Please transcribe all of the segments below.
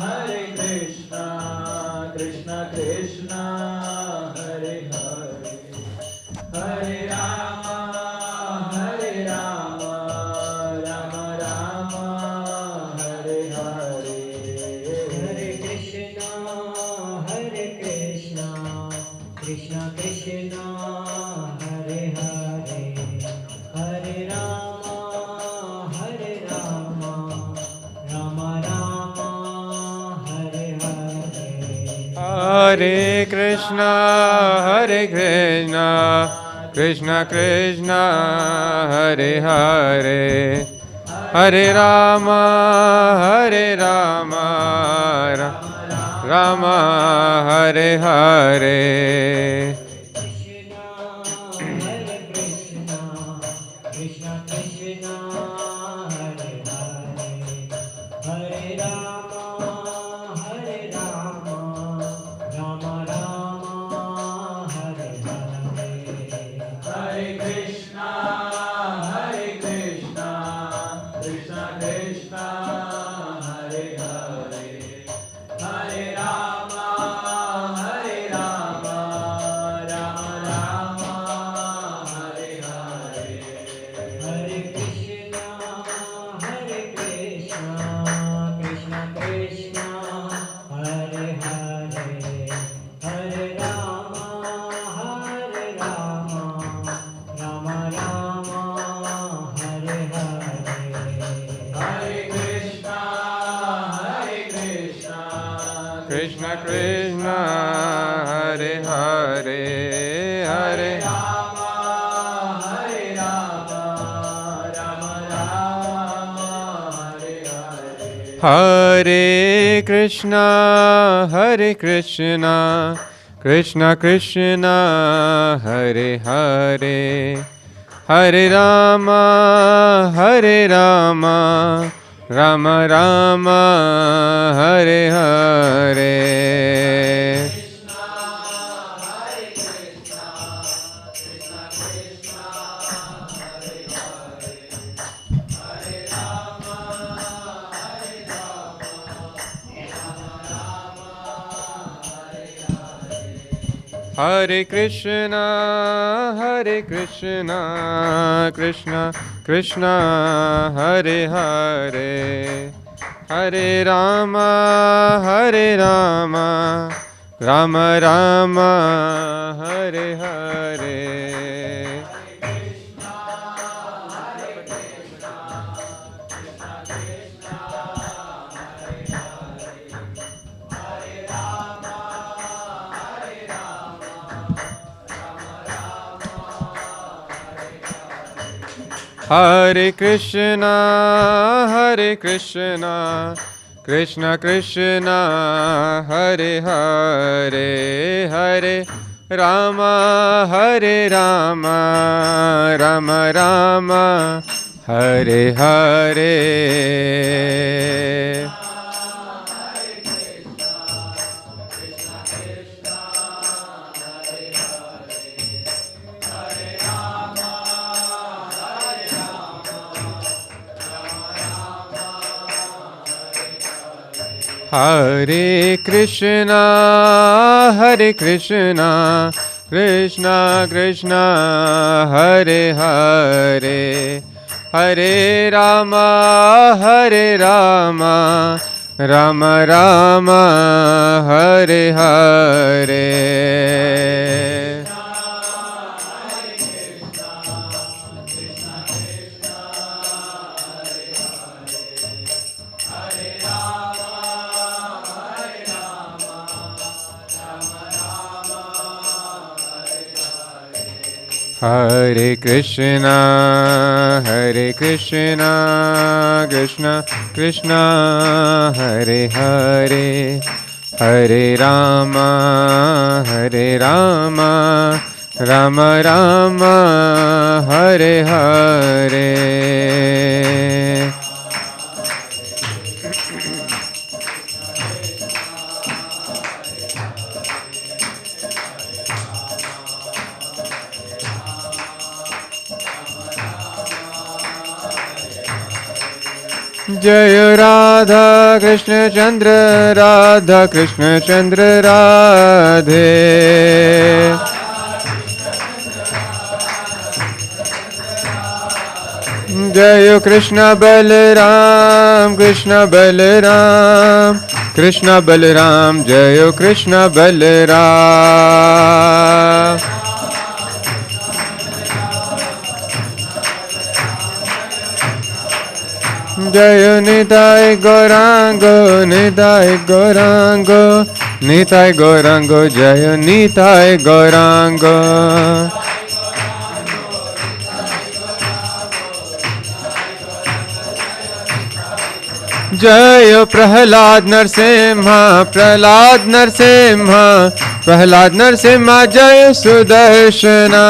Hare Krishna, Hare Hare, Hare Rama, Hare Rama, Rama Rama, Hare Hare, Hare Krishna, Hare Krishna, Krishna Krishna, Hare Hare, Hare Rama, Hare Rama, Rama Rama, Hare Hare, Hare Krishna, Hare Krishna, Krishna Krishna, Hare Hare, Hare Rama, Hare Rama, Rama Hare Hare. Krishna, Krishna, Hare Hare, Hare Rama, Hare Rama, Rama Rama, Hare Hare, Hare Krishna, Hare Krishna, Krishna Krishna, Hare Hare, Hare Rama, Hare Rama, Rama Rama, Hare Hare, Hare Krishna, Hare Krishna, Krishna Krishna, Hare Hare, Hare Rama, Hare Rama, Rama Rama, Hare Hare, Hare Krishna, Hare Krishna, Krishna Krishna, Hare Hare, Hare Rama, Hare Rama, Rama Rama, Hare Hare, Hare Krishna, Hare Krishna, Krishna Krishna, Hare Hare, Hare Rama, Hare Rama, Rama Rama, Hare Hare. Hare Krishna, Hare Krishna, Krishna Krishna, Hare Hare, Hare Rama, Hare Rama, Rama Rama, Hare Hare. Hare Krishna, Hare Krishna, Krishna Krishna, Hare Hare, Hare Rama, Hare Rama, Rama Rama, Hare Hare. Hare Krishna, Hare Krishna, Krishna Krishna, Hare Hare, Hare Rama, Hare Rama, Rama Rama, Hare Hare. Hare Krishna, Hare Krishna, Krishna Krishna, Hare Hare, Hare Rama, Hare Rama, Rama Rama, Hare Hare. जय राधा कृष्ण चंद्र राधा कृष्ण चंद्र राधे। जय कृष्ण बलराम कृष्ण बलराम कृष्ण बलराम जय कृष्ण बलराम। जय निताय गौरांगो निताय गौरांगो निताय गौरांगो जय निताय गौरांगो। जय प्रहलाद नरसिंह प्रहलाद नरसिंह प्रहलाद नरसिंह जय सुदर्शना।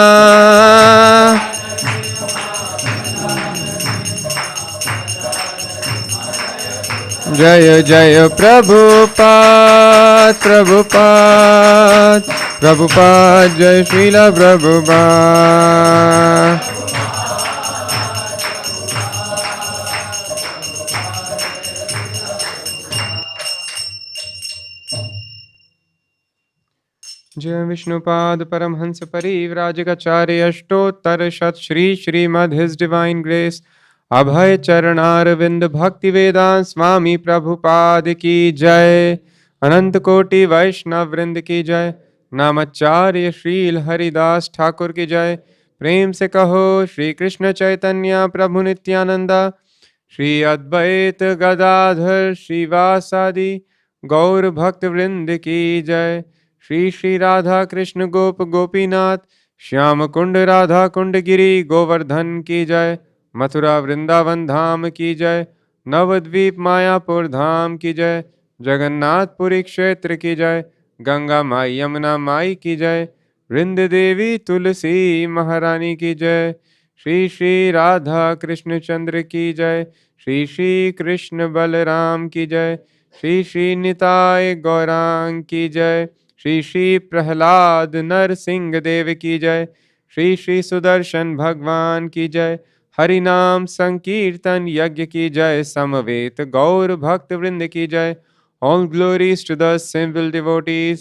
जय जय प्रभुपाद प्रभुपाद प्रभुपाद जय श्रील प्रभुपाद। जय विष्णुपाद परमहंस परिव्राजकाचार्य अष्टोत्तर शत Shri Srimad his divine grace Abhay Charanaravinda Bhakti Vedanta स्वामी प्रभुपाद की जय। अनंत कोटि वैष्णव वृंद की जय। नामाचार्य श्रील हरिदास ठाकुर की जय। प्रेम से कहो श्री कृष्ण चैतन्य प्रभु नित्यानंदा श्री अद्वैत गदाधर श्रीवासादि गौर भक्त वृंद की जय। श्री श्री राधा कृष्ण गोप गोपीनाथ श्याम कुंड राधा कुंड गिरी गोवर्धन की जय। मथुरा वृंदावन धाम की जय। नवद्वीप मायापुर धाम की जय। जगन्नाथपुरी क्षेत्र की जय। गंगा माई यमुना माई की जय। वृंद देवी तुलसी महारानी की जय। श्री श्री राधा कृष्ण चंद्र की जय। श्री श्री कृष्ण बलराम की जय। श्री श्री निताय गौरांग की जय। श्री श्री प्रहलाद नरसिंह देव की जय। श्री श्री सुदर्शन भगवान की जय। हरि नाम संकीर्तन यज्ञ की जय। समवेत गौर भक्त वृंद की जय। All glories to the simple devotees.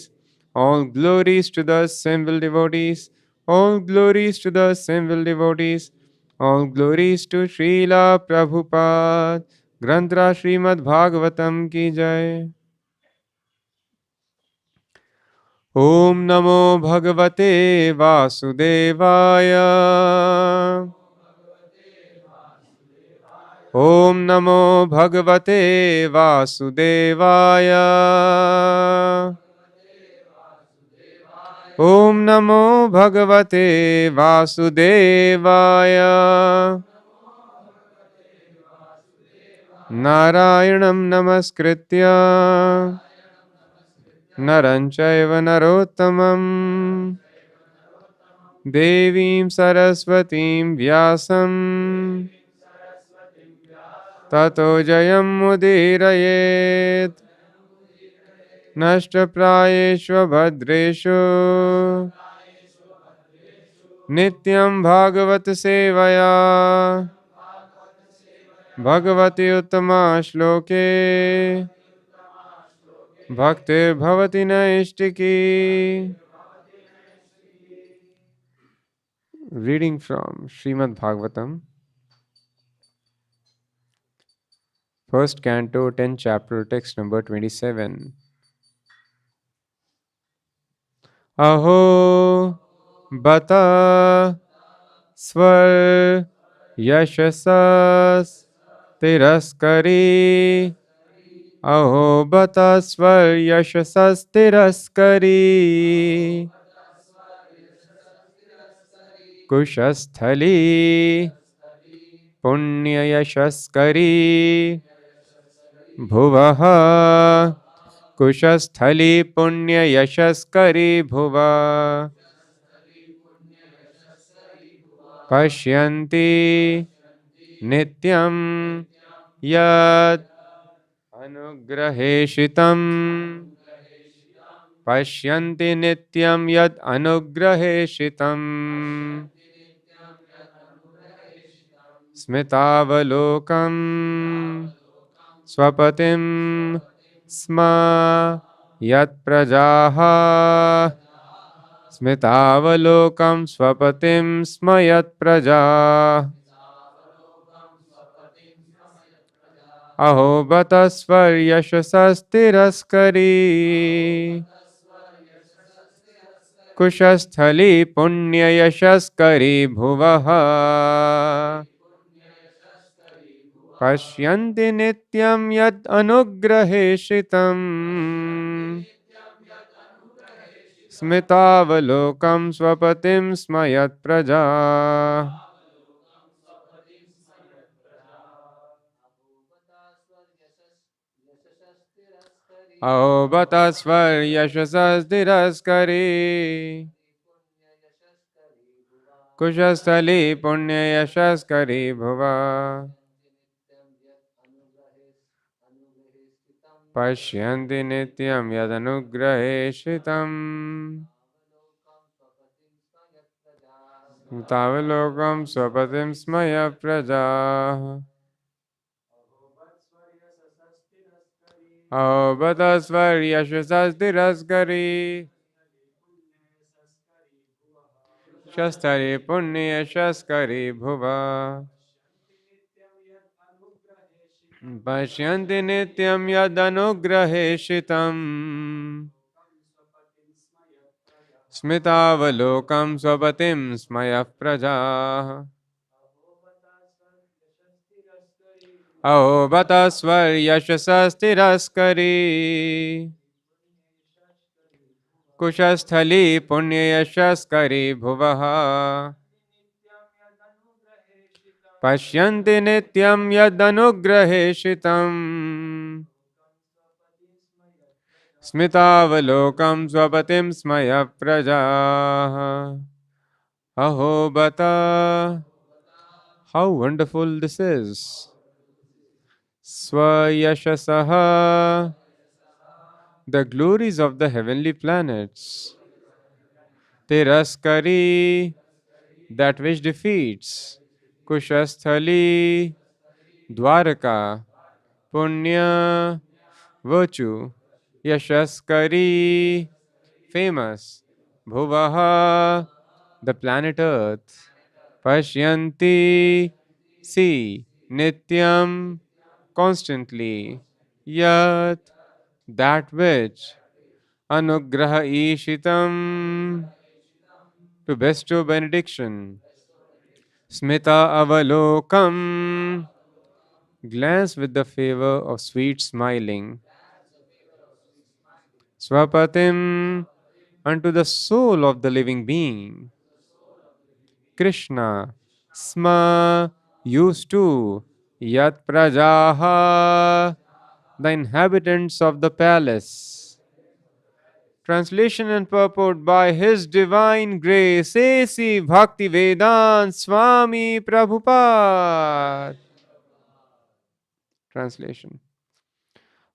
All glories to the simple devotees. All glories to the simple devotees. All glories to Srila Prabhupada. ग्रंथरा Shrimad Bhagavatam की जय। ओम नमो भगवते वासुदेवाय। ओम नमो भगवते वासुदेवाय। ओम नमो भगवते वासुदेवाय। नारायणं नमस्कृत्य नरं चैव नरोत्तमं देवीं सरस्वतीं व्यासं ततो जयमुदीरयेत्। नष्टप्रायेषु भद्रेषु नित्यं भागवत सेवया भगवति उत्तमा श्लोके भक्तिर्भवति नैष्टिकी। Reading from Śrīmad-Bhāgavatam, first canto, 10th chapter, text number 27. Aho bata svar yashasas tiraskari. Aho bata svar yashasas tiraskari. Kushasthali पुण्ययशस्करी भुवः। कुशस्थली पुण्ययशस्करी भुवः। पश्यन्ति नित्यं यत् अनुग्रहेषितं। पश्यन्ति नित्यं यत् अनुग्रहेषितं। स्मितावलोकम् Swapatim Sma Yat Prajaha Smitavalokam Swapatim Sma Yat Praja Aho Batasvar Yashasastiraskari Kushasthali Punya Yashaskari Bhuvaha Pashyanti Nityam Yad Anugrahe Shitam Smitavalokam Swapatim Smayat Praja Aho Batasvar Yashasastiraskari Kushasthali Punya Yashaskari Bhuva Pashyanti Nityam Yadanugrahe Shitam Tavalokam Swapatim Smaya Praja Aho Batasvar Yashasastiraskari Shastari Punya Shaskari Bhuva Pashyanti Nityam Yadanugrahe Shitam Smitavalokam Swapatim Smaya Praja Aho Batasvar Yashasastiraskari Kushasthali Punya Yashaskari Bhuvaha Pashyanti Nityam Yadanugrahe Shitam Smitavalokam Swapatim Smaya Praja Aho Bata. How wonderful this is! Swayashasaha, the glories of the heavenly planets. Tiraskari, that which defeats. Kushasthali, Dwaraka, Punya, virtue. Yashaskari, famous. Bhuvaha, the planet Earth. Pashyanti, see. Nityam, constantly. Yat, that which. Anugraha ishitam, to bestow benediction. Smita avalokam, glance with the favor of sweet smiling. Swapatim, unto the soul of the living being. Krishna, Sma, used to. Yat prajaha, the inhabitants of the palace. Translation and purport by His Divine Grace A.C. Bhaktivedanta Swami Prabhupada. Translation.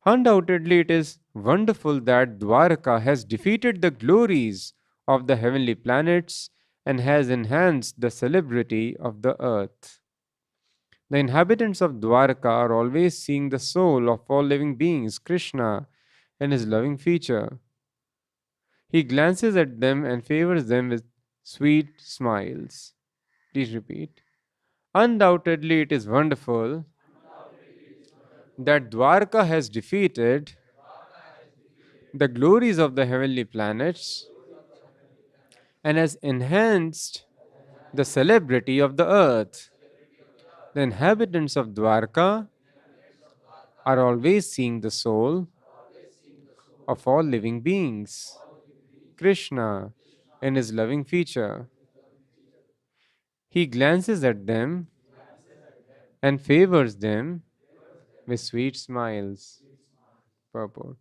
Undoubtedly, it is wonderful that Dwarka has defeated the glories of the heavenly planets and has enhanced the celebrity of the earth. The inhabitants of Dwarka are always seeing the soul of all living beings, Krishna, in his loving feature. He glances at them and favors them with sweet smiles. Please repeat. Undoubtedly, it is wonderful that Dwarka has defeated the glories of the heavenly planets and has enhanced the celebrity of the earth. The inhabitants of Dwarka are always seeing the soul of all living beings, Krishna, in his loving feature. He glances at them and favors them with sweet smiles. Purport.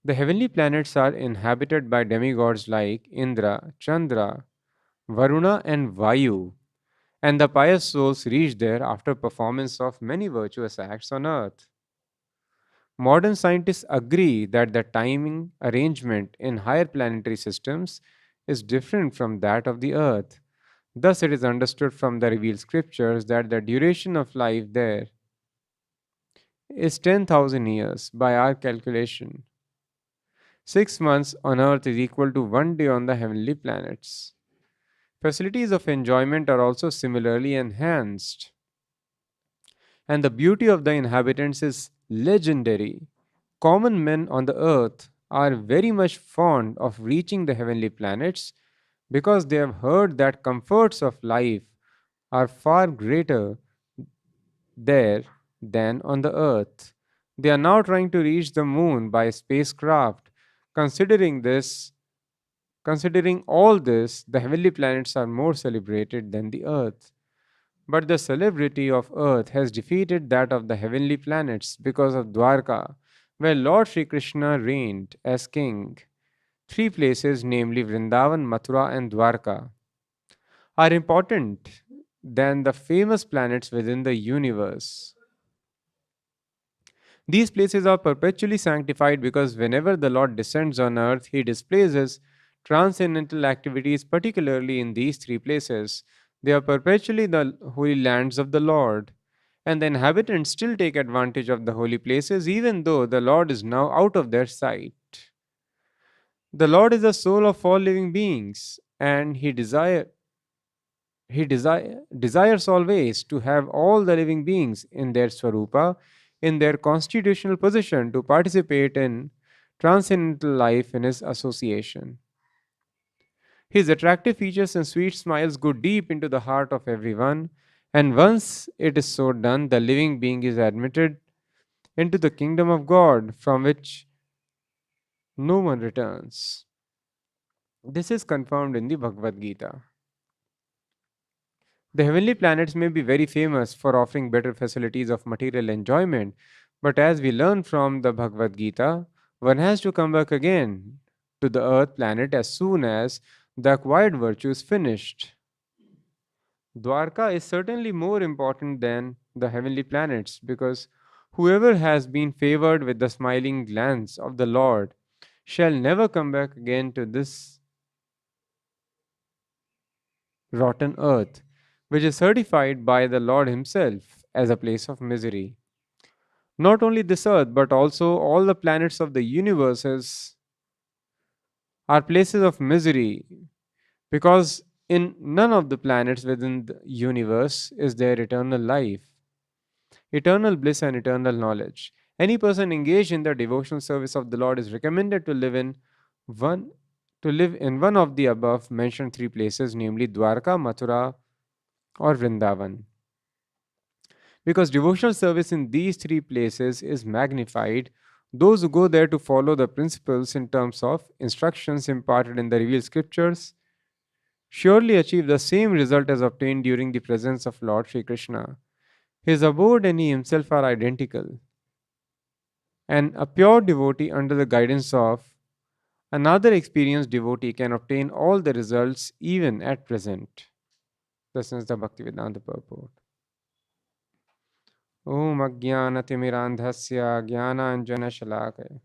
The heavenly planets are inhabited by demigods like Indra, Chandra, Varuna, and Vayu, and the pious souls reach there after performance of many virtuous acts on earth. Modern scientists agree that the timing arrangement in higher planetary systems is different from that of the earth. Thus, it is understood from the revealed scriptures that the duration of life there is 10,000 years by our calculation. 6 months on earth is equal to 1 day on the heavenly planets. Facilities of enjoyment are also similarly enhanced, and the beauty of the inhabitants is legendary. Common men on the earth are very much fond of reaching the heavenly planets because they have heard that comforts of life are far greater there than on the earth. They are now trying to reach the moon by spacecraft. Considering this, Considering all this, the heavenly planets are more celebrated than the earth. But the celebrity of earth has defeated that of the heavenly planets because of Dwarka, where Lord Sri Krishna reigned as king. Three places, namely Vrindavan, Mathura, and Dwarka, are important than the famous planets within the universe. These places are perpetually sanctified because whenever the Lord descends on earth, he displays his transcendental activities, particularly in these three places. They are perpetually the holy lands of the Lord, and the inhabitants still take advantage of the holy places even though the Lord is now out of their sight. The Lord is the soul of all living beings, and desires always to have all the living beings in their swarupa, in their constitutional position to participate in transcendental life in his association. His attractive features and sweet smiles go deep into the heart of everyone, and once it is so done, the living being is admitted into the kingdom of God from which no one returns. This is confirmed in the Bhagavad Gita. The heavenly planets may be very famous for offering better facilities of material enjoyment, but as we learn from the Bhagavad Gita, one has to come back again to the earth planet as soon as the acquired virtue is finished. Dwarka is certainly more important than the heavenly planets because whoever has been favored with the smiling glance of the Lord shall never come back again to this rotten earth, which is certified by the Lord Himself as a place of misery. Not only this earth, but also all the planets of the universes are places of misery because in none of the planets within the universe is there eternal life, eternal bliss, and eternal knowledge. Any person engaged in the devotional service of the Lord is recommended one to live in one of the above mentioned three places, namely Dwarka, Mathura, or Vrindavan. Because devotional service in these three places is magnified, those who go there to follow the principles in terms of instructions imparted in the revealed scriptures surely achieve the same result as obtained during the presence of Lord Sri Krishna. His abode and he himself are identical, and a pure devotee under the guidance of another experienced devotee can obtain all the results even at present. This is the Bhaktivedanta purport. ॐ अज्ञानतिमिरान्धस्य ज्ञानाञ्जनशलाकय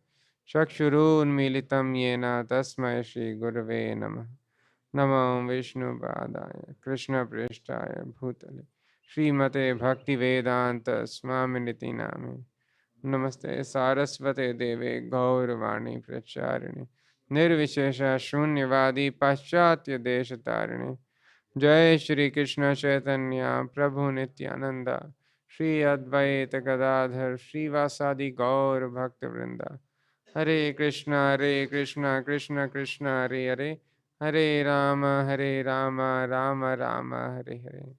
चक्षुरुन्मीलितं येन तस्मै श्रीगुरवे नमः नमो विष्णुपादाय कृष्णप्रेष्ठाय भूतले श्रीमते भक्तिवेदान्त स्वामिनिति नामे नमस्ते सारस्वते देवे गौरवाणी प्रचारिणे निर्विशेष शून्यवादी पाश्चात्य देश तारिणे जय श्री कृष्ण चैतन्य प्रभु नित्यानंद श्री अद्वैत गदाधर श्रीवासादि गौर भक्त वृंदा हरे Krishna Krishna Krishna Hare Hare Hare Ram Ram Ram Hare Hare.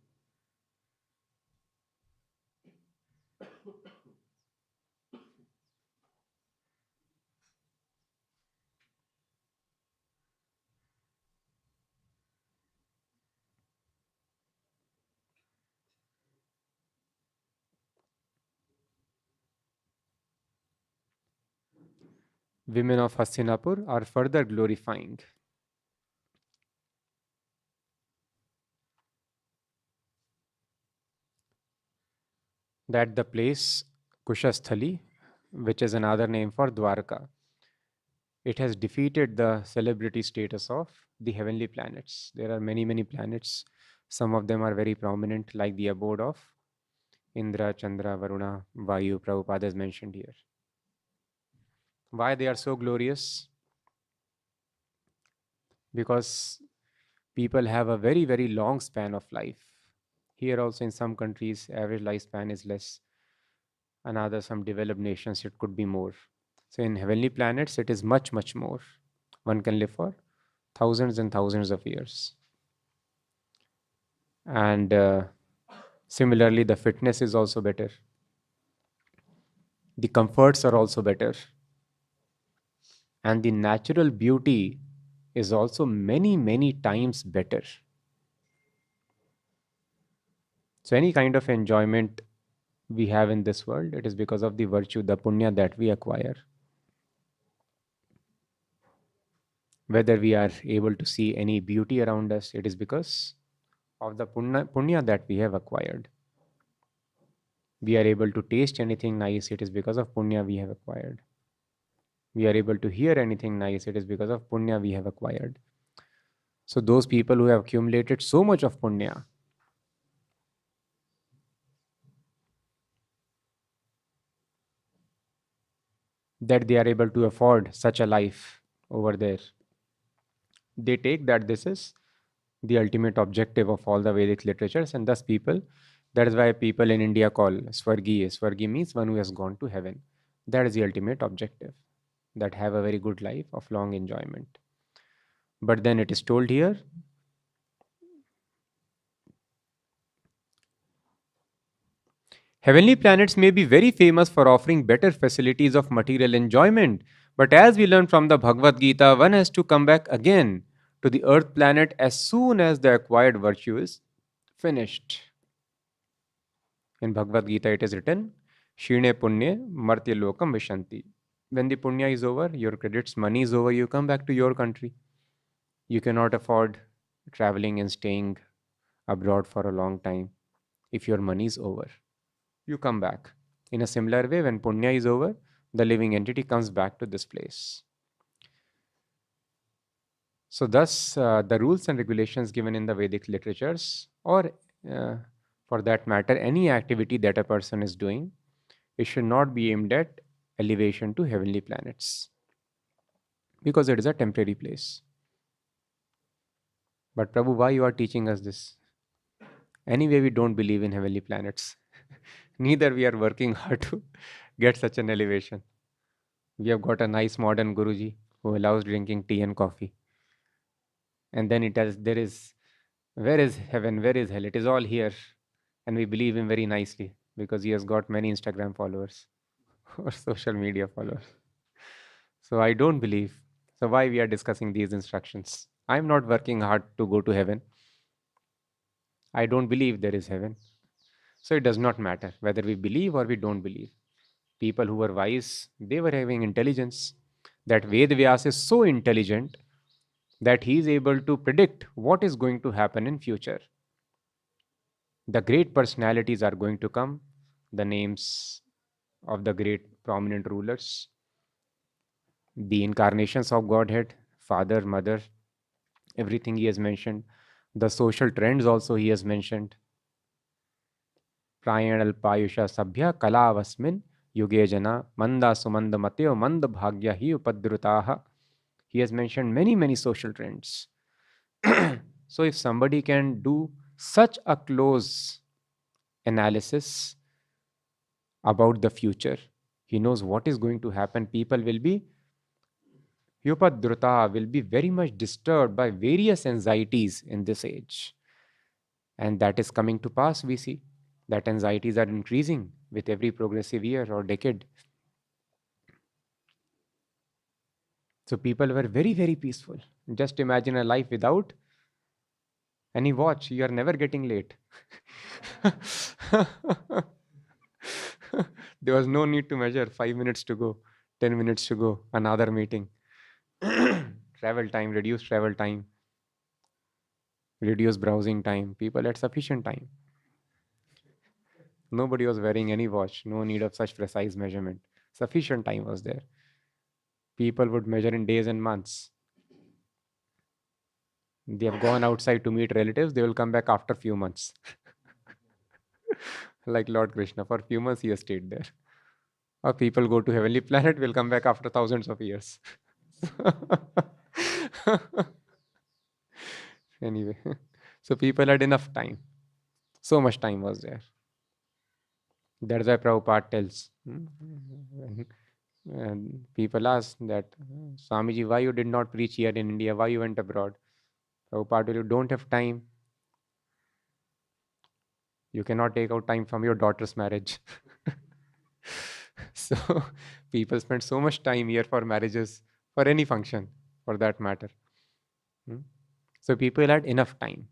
Women of Hastinapur are further glorifying that the place Kushasthali, which is another name for Dwarka, it has defeated the celebrity status of the heavenly planets. There are many, many planets. Some of them are very prominent, like the abode of Indra, Chandra, Varuna, Vayu, Prabhupada is mentioned here. Why they are so glorious? Because people have a very, very long span of life. Here also in some countries, average lifespan is less. Another some developed nations, it could be more. So in heavenly planets, it is much, much more. One can live for thousands and thousands of years. And similarly, the fitness is also better. The comforts are also better. And the natural beauty is also many, many times better. So, any kind of enjoyment we have in this world, it is because of the virtue, the punya that we acquire. Whether we are able to see any beauty around us, it is because of the punya that we have acquired. We are able to taste anything nice, it is because of punya we have acquired. We are able to hear anything nice, it is because of punya we have acquired. So, those people who have accumulated so much of punya, that they are able to afford such a life over there, they take that this is the ultimate objective of all the Vedic literatures, and thus people, that is why people in India call Swargi. Swargi means one who has gone to heaven. That is the ultimate objective, that have a very good life of long enjoyment. But then it is told here, heavenly planets may be very famous for offering better facilities of material enjoyment, but as we learn from the Bhagavad Gita, one has to come back again to the earth planet as soon as the acquired virtue is finished. In Bhagavad Gita, it is written, Shine Punye Martya Lokam Vishanti. When the punya is over, your credits, money is over, you come back to your country. You cannot afford traveling and staying abroad for a long time. If your money is over, you come back. In a similar way, when punya is over, the living entity comes back to this place. So, thus, the rules and regulations given in the Vedic literatures, or uh, for that matter, any activity that a person is doing, it should not be aimed at elevation to heavenly planets because it is a temporary place. But Prabhu, why you are teaching us this? Anyway, we don't believe in heavenly planets. Neither we are working hard to get such an elevation. We have got a nice modern Guruji who allows drinking tea and coffee. And then it has, there is, where is heaven? Where is hell? It is all here. And we believe him very nicely because he has got many Instagram followers or social media followers. So I don't believe. So why we are discussing these instructions? I'm not working hard to go to heaven. I don't believe there is heaven. So it does not matter whether we believe or we don't believe. People who were wise, they were having intelligence. That Ved Vyas is so intelligent that he is able to predict what is going to happen in future. The great personalities are going to come, the names of the great prominent rulers, the incarnations of Godhead, Father, Mother, everything he has mentioned. The social trends also he has mentioned. Prayan alpayusha sabhya kalavasmin yuge jana manda sumanda mateo manda bhagya hi upadrutaha. He has mentioned many, many social trends. So if somebody can do such a close analysis about the future, he knows what is going to happen. People will be Yupadruta will be very much disturbed by various anxieties in this age. And that is coming to pass, we see that anxieties are increasing with every progressive year or decade. So people were very, very peaceful. Just imagine a life without any watch. You are never getting late. There was no need to measure 5 minutes to go, 10 minutes to go, another meeting. Travel time, reduce travel time, reduce browsing time. People had sufficient time. Nobody was wearing any watch, no need of such precise measurement. Sufficient time was there. People would measure in days and months. They have gone outside to meet relatives, they will come back after few months. Like Lord Krishna, for few months he has stayed there. Or people go to heavenly planet, will come back after thousands of years. Anyway, so people had enough time. So much time was there. That's why Prabhupada tells. And people ask that, Swamiji, why you did not preach here in India? Why you went abroad? Prabhupada, you don't have time. You cannot take out time from your daughter's marriage. So people spend so much time here for marriages, for any function, for that matter. Hmm? So people had enough time.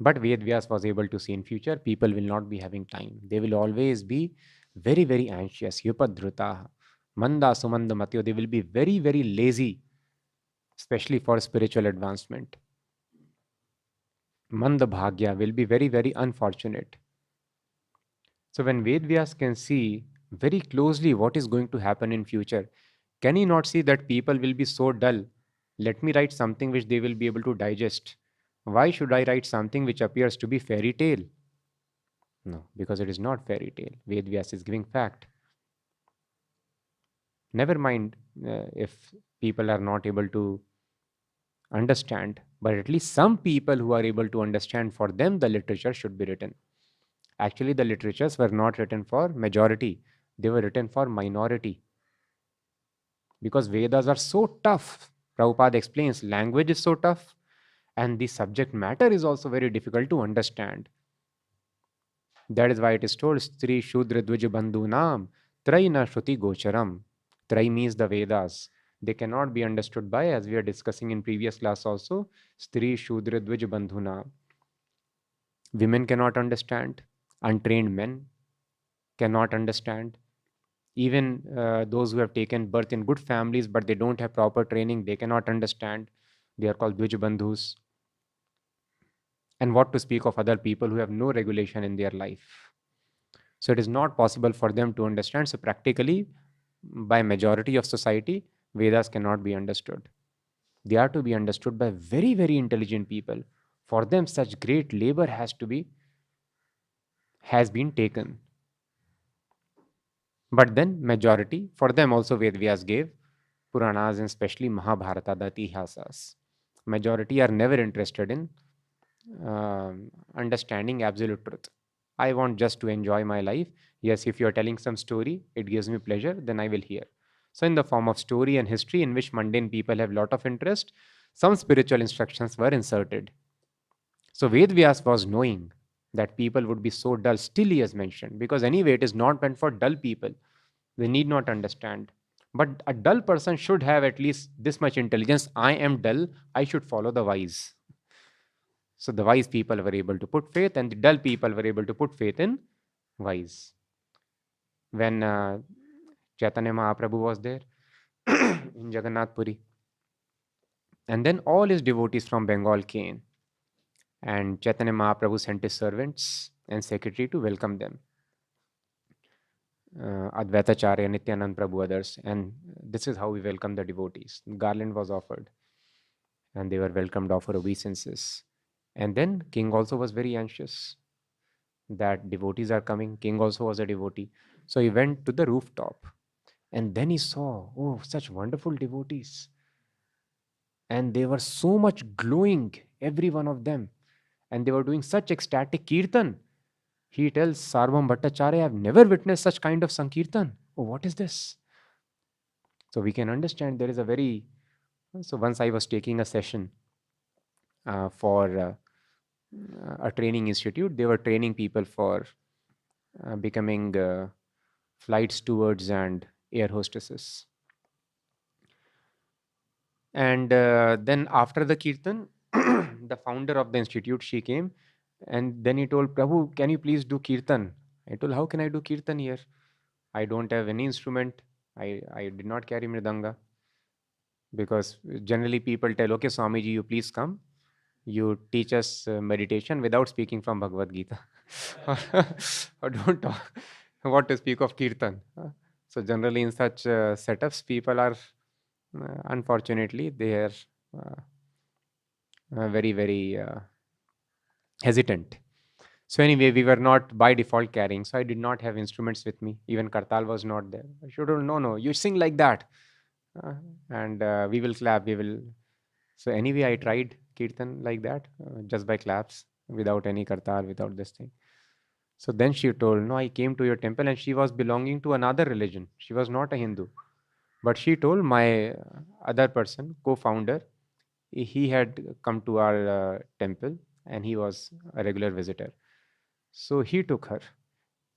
But Ved Vyas was able to see in future, people will not be having time. They will always be very, very anxious. Yupadhrutaha, manda sumanda matyo. They will be very, very lazy, especially for spiritual advancement. Manda bhagya will be very, very unfortunate. So when Ved Vyas can see very closely what is going to happen in future, can he not see that people will be so dull? Let me write something which they will be able to digest. Why should I write something which appears to be fairy tale? No, because it is not fairy tale. Ved Vyas is giving fact. Never mind if people are not able to understand, but at least some people who are able to understand, for them the literature should be written. Actually, the literatures were not written for majority, they were written for minority. Because Vedas are so tough. Prabhupada explains language is so tough, and the subject matter is also very difficult to understand. That is why it is told Stri Shudra Dvij Bandhunam Trai na Shruti Gocharam. Trai means the Vedas. They cannot be understood by, as we are discussing in previous class also, Stri Shudra Dvij Bandhunam. Women cannot understand. Untrained men cannot understand. Even those who have taken birth in good families but they don't have proper training, they cannot understand. They are called Dvij Bandhus. And what to speak of other people who have no regulation in their life. So it is not possible for them to understand. So practically, by majority of society, Vedas cannot be understood. They are to be understood by very, very intelligent people. For them, such great labor has been taken. But then majority, for them also Ved Vyas gave Puranas and especially Mahabharata, the Itihasas. Majority are never interested in understanding absolute truth. I want just to enjoy my life. Yes, if you are telling some story, it gives me pleasure, then I will hear. So, in the form of story and history, in which mundane people have lot of interest, some spiritual instructions were inserted. So, Ved Vyas was knowing that people would be so dull, still he has mentioned, because anyway, it is not meant for dull people. They need not understand. But a dull person should have at least this much intelligence. I am dull, I should follow the wise. So the wise people were able to put faith, and the dull people were able to put faith in wise. When Chaitanya Mahaprabhu was there in Jagannath Puri, and then all his devotees from Bengal came, and Chaitanya Mahaprabhu sent his servants and secretary to welcome them. Advaitacharya, Nityanand Prabhu, others, and this is how we welcome the devotees. Garland was offered, and they were welcomed, offer obeisances. And then king also was very anxious that devotees are coming. King also was a devotee. So he went to the rooftop and then he saw, oh, such wonderful devotees. And they were so much glowing, every one of them. And they were doing such ecstatic kirtan. He tells Sarvam Bhattacharya, I've never witnessed such kind of Sankirtan. Oh, what is this? So we can understand there is a very. So once I was taking a session for a training institute, they were training people for becoming flight stewards and air hostesses. And then after the kirtan, the founder of the institute, she came, and then he told Prabhu, can you please do kirtan? I told, how can I do kirtan here? I don't have any instrument. I did not carry mridanga, because generally people tell, okay, Swamiji, you please come. You teach us meditation without speaking from Bhagavad Gita. Or don't talk what to speak of kirtan. So generally in such setups, people are, unfortunately, they are very, very hesitant. So anyway, we were not by default carrying. So I did not have instruments with me. Even Kartal was not there. I should have, no, you sing like that. And we will clap, we will. So anyway, I tried Kirtan like that, just by claps, without any Kartal, without this thing. So then she told, no, I came to your temple, and she was belonging to another religion. She was not a Hindu. But she told my other person, co-founder, he had come to our temple and he was a regular visitor. So he took her,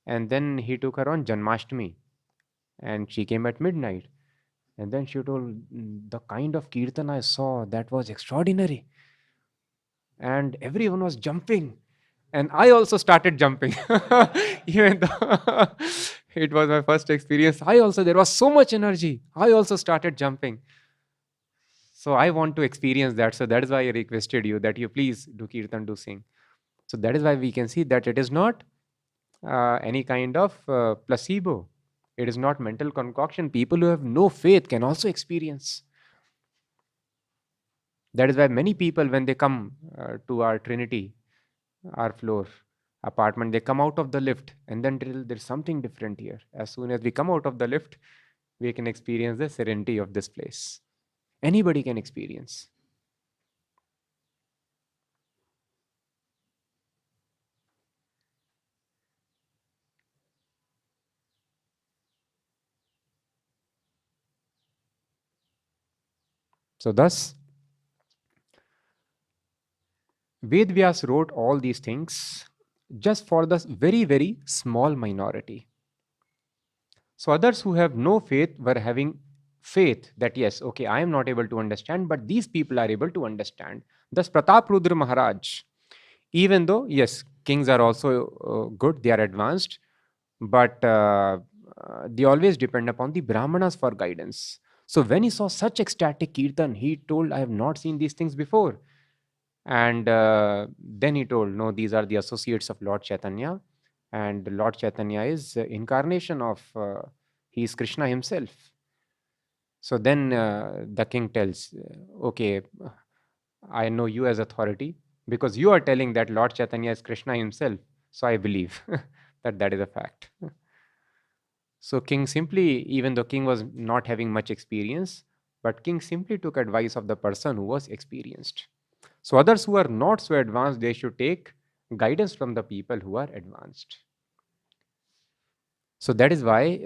and then he took her on Janmashtami, and she came at midnight. And then she told, the kind of kirtan I saw, that was extraordinary. And everyone was jumping. And I also started jumping. Even though it was my first experience, there was so much energy. I also started jumping. So I want to experience that. So that is why I requested you that you please do kirtan, do sing. So that is why we can see that it is not any kind of placebo. It is not mental concoction. People who have no faith can also experience. That is why many people, when they come to our Trinity, our floor apartment, they come out of the lift and then there's something different here. As soon as we come out of the lift, we can experience the serenity of this place. Anybody can experience. So thus, Ved Vyas wrote all these things just for the very, very small minority. So others who have no faith were having faith that yes, okay, I am not able to understand, but these people are able to understand. Thus Prataprudra Maharaj, even though, yes, kings are also good, they are advanced, but they always depend upon the Brahmanas for guidance. So when he saw such ecstatic kirtan, he told, I have not seen these things before. And then he told, no, these are the associates of Lord Chaitanya. And Lord Chaitanya is incarnation of, he is Krishna himself. So then the king tells, okay, I know you as authority because you are telling that Lord Chaitanya is Krishna himself. So I believe that that is a fact. So king simply, even though king was not having much experience, but king simply took advice of the person who was experienced. So others who are not so advanced, they should take guidance from the people who are advanced. So that is why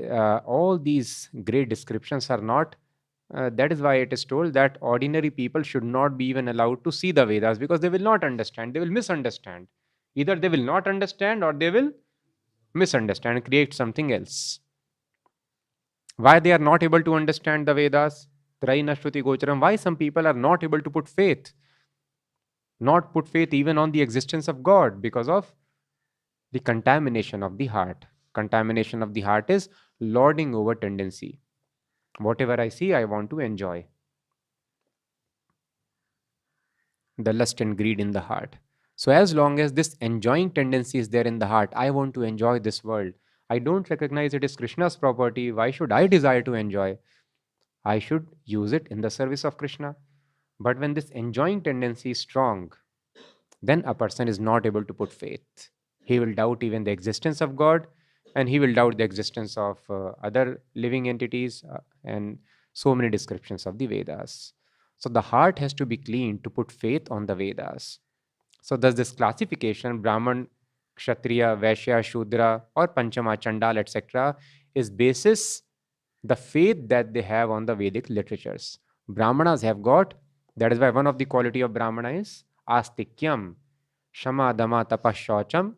all these great descriptions are not, that is why it is told that ordinary people should not be even allowed to see the Vedas because they will not understand, they will misunderstand. Either they will not understand or they will misunderstand and create something else. Why they are not able to understand the Vedas? Traina Shruti Gocharam. Why some people are not able to put faith? Not put faith even on the existence of God because of the contamination of the heart. Contamination of the heart is lording over tendency. Whatever I see, I want to enjoy. The lust and greed in the heart. So as long as this enjoying tendency is there in the heart, I want to enjoy this world. I don't recognize it as Krishna's property. Why should I desire to enjoy? I should use it in the service of Krishna. But when this enjoying tendency is strong, then a person is not able to put faith. He will doubt even the existence of God, and he will doubt the existence of other living entities and so many descriptions of the Vedas. So the heart has to be clean to put faith on the Vedas. So thus this classification, Brahman, Kshatriya, Vaishya, Shudra, or Panchama, Chandal, etc., is basis the faith that they have on the Vedic literatures. Brahmanas have got, that is why one of the quality of Brahmana is astikyam, shama, dama, tapashaucham,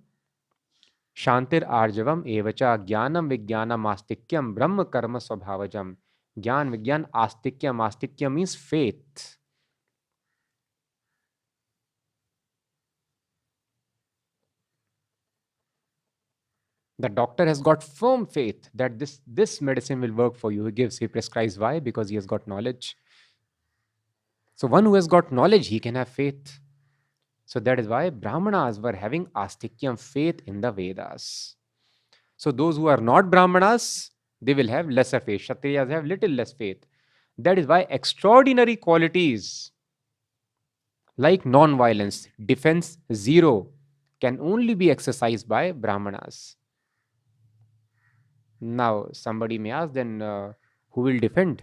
shantir arjavam evacha, jnanam vijnanam astikyam, brahma karma swabhavajam. Jnana vigyan astikyam. Astikyam means faith. The doctor has got firm faith that this medicine will work for you. He prescribes. Why? Because he has got knowledge. So one who has got knowledge, he can have faith. So that is why Brahmanas were having astikyam, faith in the Vedas. So those who are not Brahmanas, they will have lesser faith. Kshatriyas have little less faith. That is why extraordinary qualities like non-violence, defense zero, can only be exercised by Brahmanas. Now, somebody may ask, then who will defend?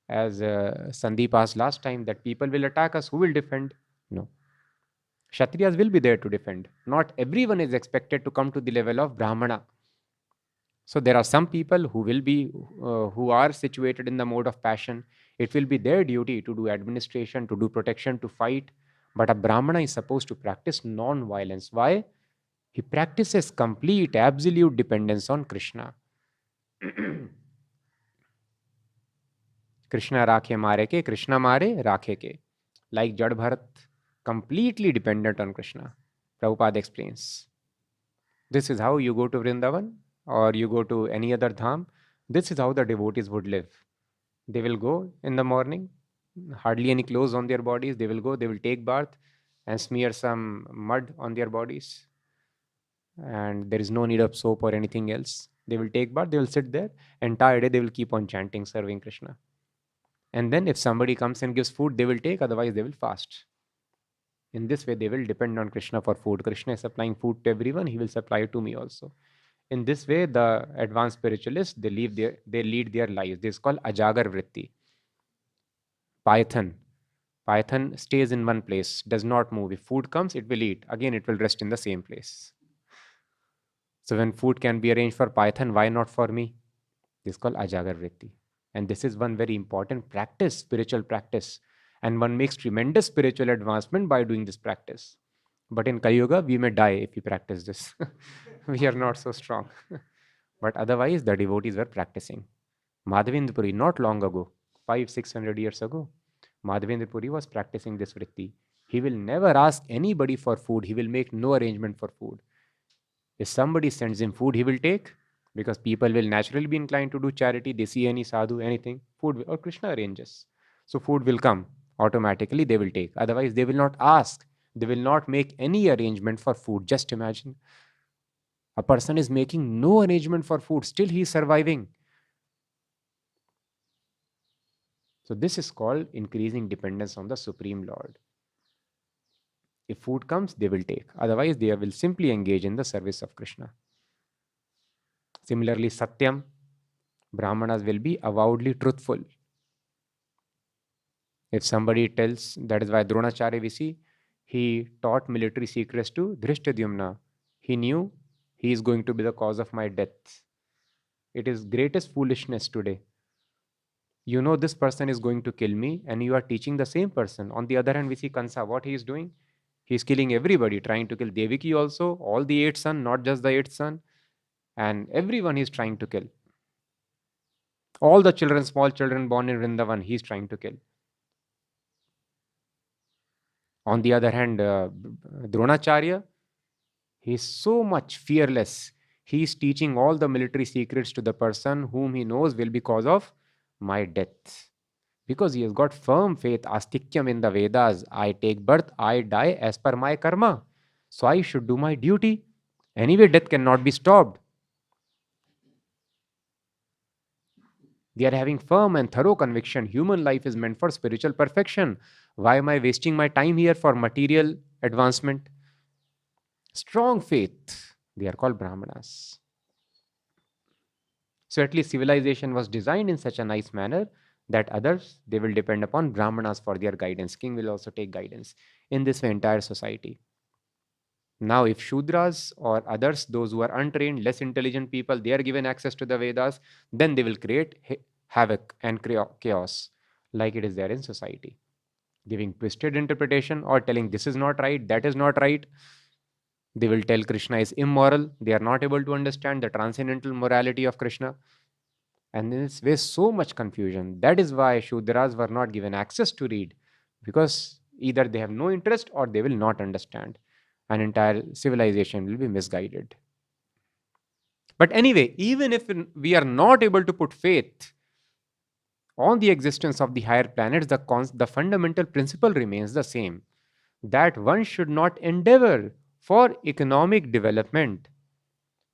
As Sandeep asked last time, that people will attack us, who will defend? No. Kshatriyas will be there to defend. Not everyone is expected to come to the level of Brahmana. So there are some people who will be, who are situated in the mode of passion. It will be their duty to do administration, to do protection, to fight. But a Brahmana is supposed to practice non-violence. Why? He practices complete, absolute dependence on Krishna. Krishna rakhe mare ke, Krishna mare rakhe ke. Like Jad Bharat, completely dependent on Krishna. Prabhupada explains. This is how you go to Vrindavan or you go to any other dham. This is how the devotees would live. They will go in the morning, hardly any clothes on their bodies. They will go, they will take bath and smear some mud on their bodies. And there is no need of soap or anything else. They will take bath, they will sit there. Entire day they will keep on chanting, serving Krishna. And then if somebody comes and gives food, they will take, otherwise they will fast. In this way, they will depend on Krishna for food. Krishna is supplying food to everyone, he will supply it to me also. In this way, the advanced spiritualists, they lead their lives. This is called Ajagar Vritti. Python. Python stays in one place, does not move. If food comes, it will eat. Again, it will rest in the same place. So when food can be arranged for Python, why not for me? This is called Ajagar Vritti. And this is one very important practice, spiritual practice. And one makes tremendous spiritual advancement by doing this practice. But in Kali Yuga, we may die if we practice this. We are not so strong. But otherwise, the devotees were practicing. Madhavendra Puri, not long ago, 500-600 years ago, Madhavendra Puri was practicing this vritti. He will never ask anybody for food. He will make no arrangement for food. If somebody sends him food, he will take, because people will naturally be inclined to do charity. They see any sadhu, anything, food, or Krishna arranges. So food will come. Automatically they will take. Otherwise, they will not ask. They will not make any arrangement for food. Just imagine. A person is making no arrangement for food. Still he is surviving. So this is called increasing dependence on the Supreme Lord. If food comes, they will take. Otherwise, they will simply engage in the service of Krishna. Similarly, Satyam, Brahmanas will be avowedly truthful. If somebody tells, that is why Dronacharya we see, he taught military secrets to Dhrishtadyumna. He knew he is going to be the cause of my death. It is greatest foolishness today. You know this person is going to kill me and you are teaching the same person. On the other hand, we see Kansa, what he is doing? He is killing everybody, trying to kill Devaki also, all the 8 sons, not just the 8th son. And everyone he is trying to kill. All the children, small children born in Vrindavan, he is trying to kill. On the other hand, Dronacharya, he is so much fearless. He is teaching all the military secrets to the person whom he knows will be cause of my death. Because he has got firm faith, astikyam in the Vedas. I take birth, I die as per my karma. So I should do my duty. Anyway, death cannot be stopped. They are having firm and thorough conviction. Human life is meant for spiritual perfection. Why am I wasting my time here for material advancement? Strong faith. They are called Brahmanas. So at least civilization was designed in such a nice manner that others, they will depend upon Brahmanas for their guidance. King will also take guidance. In this way, entire society. Now, if Shudras or others, those who are untrained, less intelligent people, they are given access to the Vedas, then they will create havoc and chaos like it is there in society. Giving twisted interpretation or telling this is not right, that is not right. They will tell Krishna is immoral. They are not able to understand the transcendental morality of Krishna. And in this way, so much confusion. That is why Shudras were not given access to read, because either they have no interest or they will not understand. An entire civilization will be misguided. But anyway, even if we are not able to put faith on the existence of the higher planets, the fundamental principle remains the same, that one should not endeavor for economic development,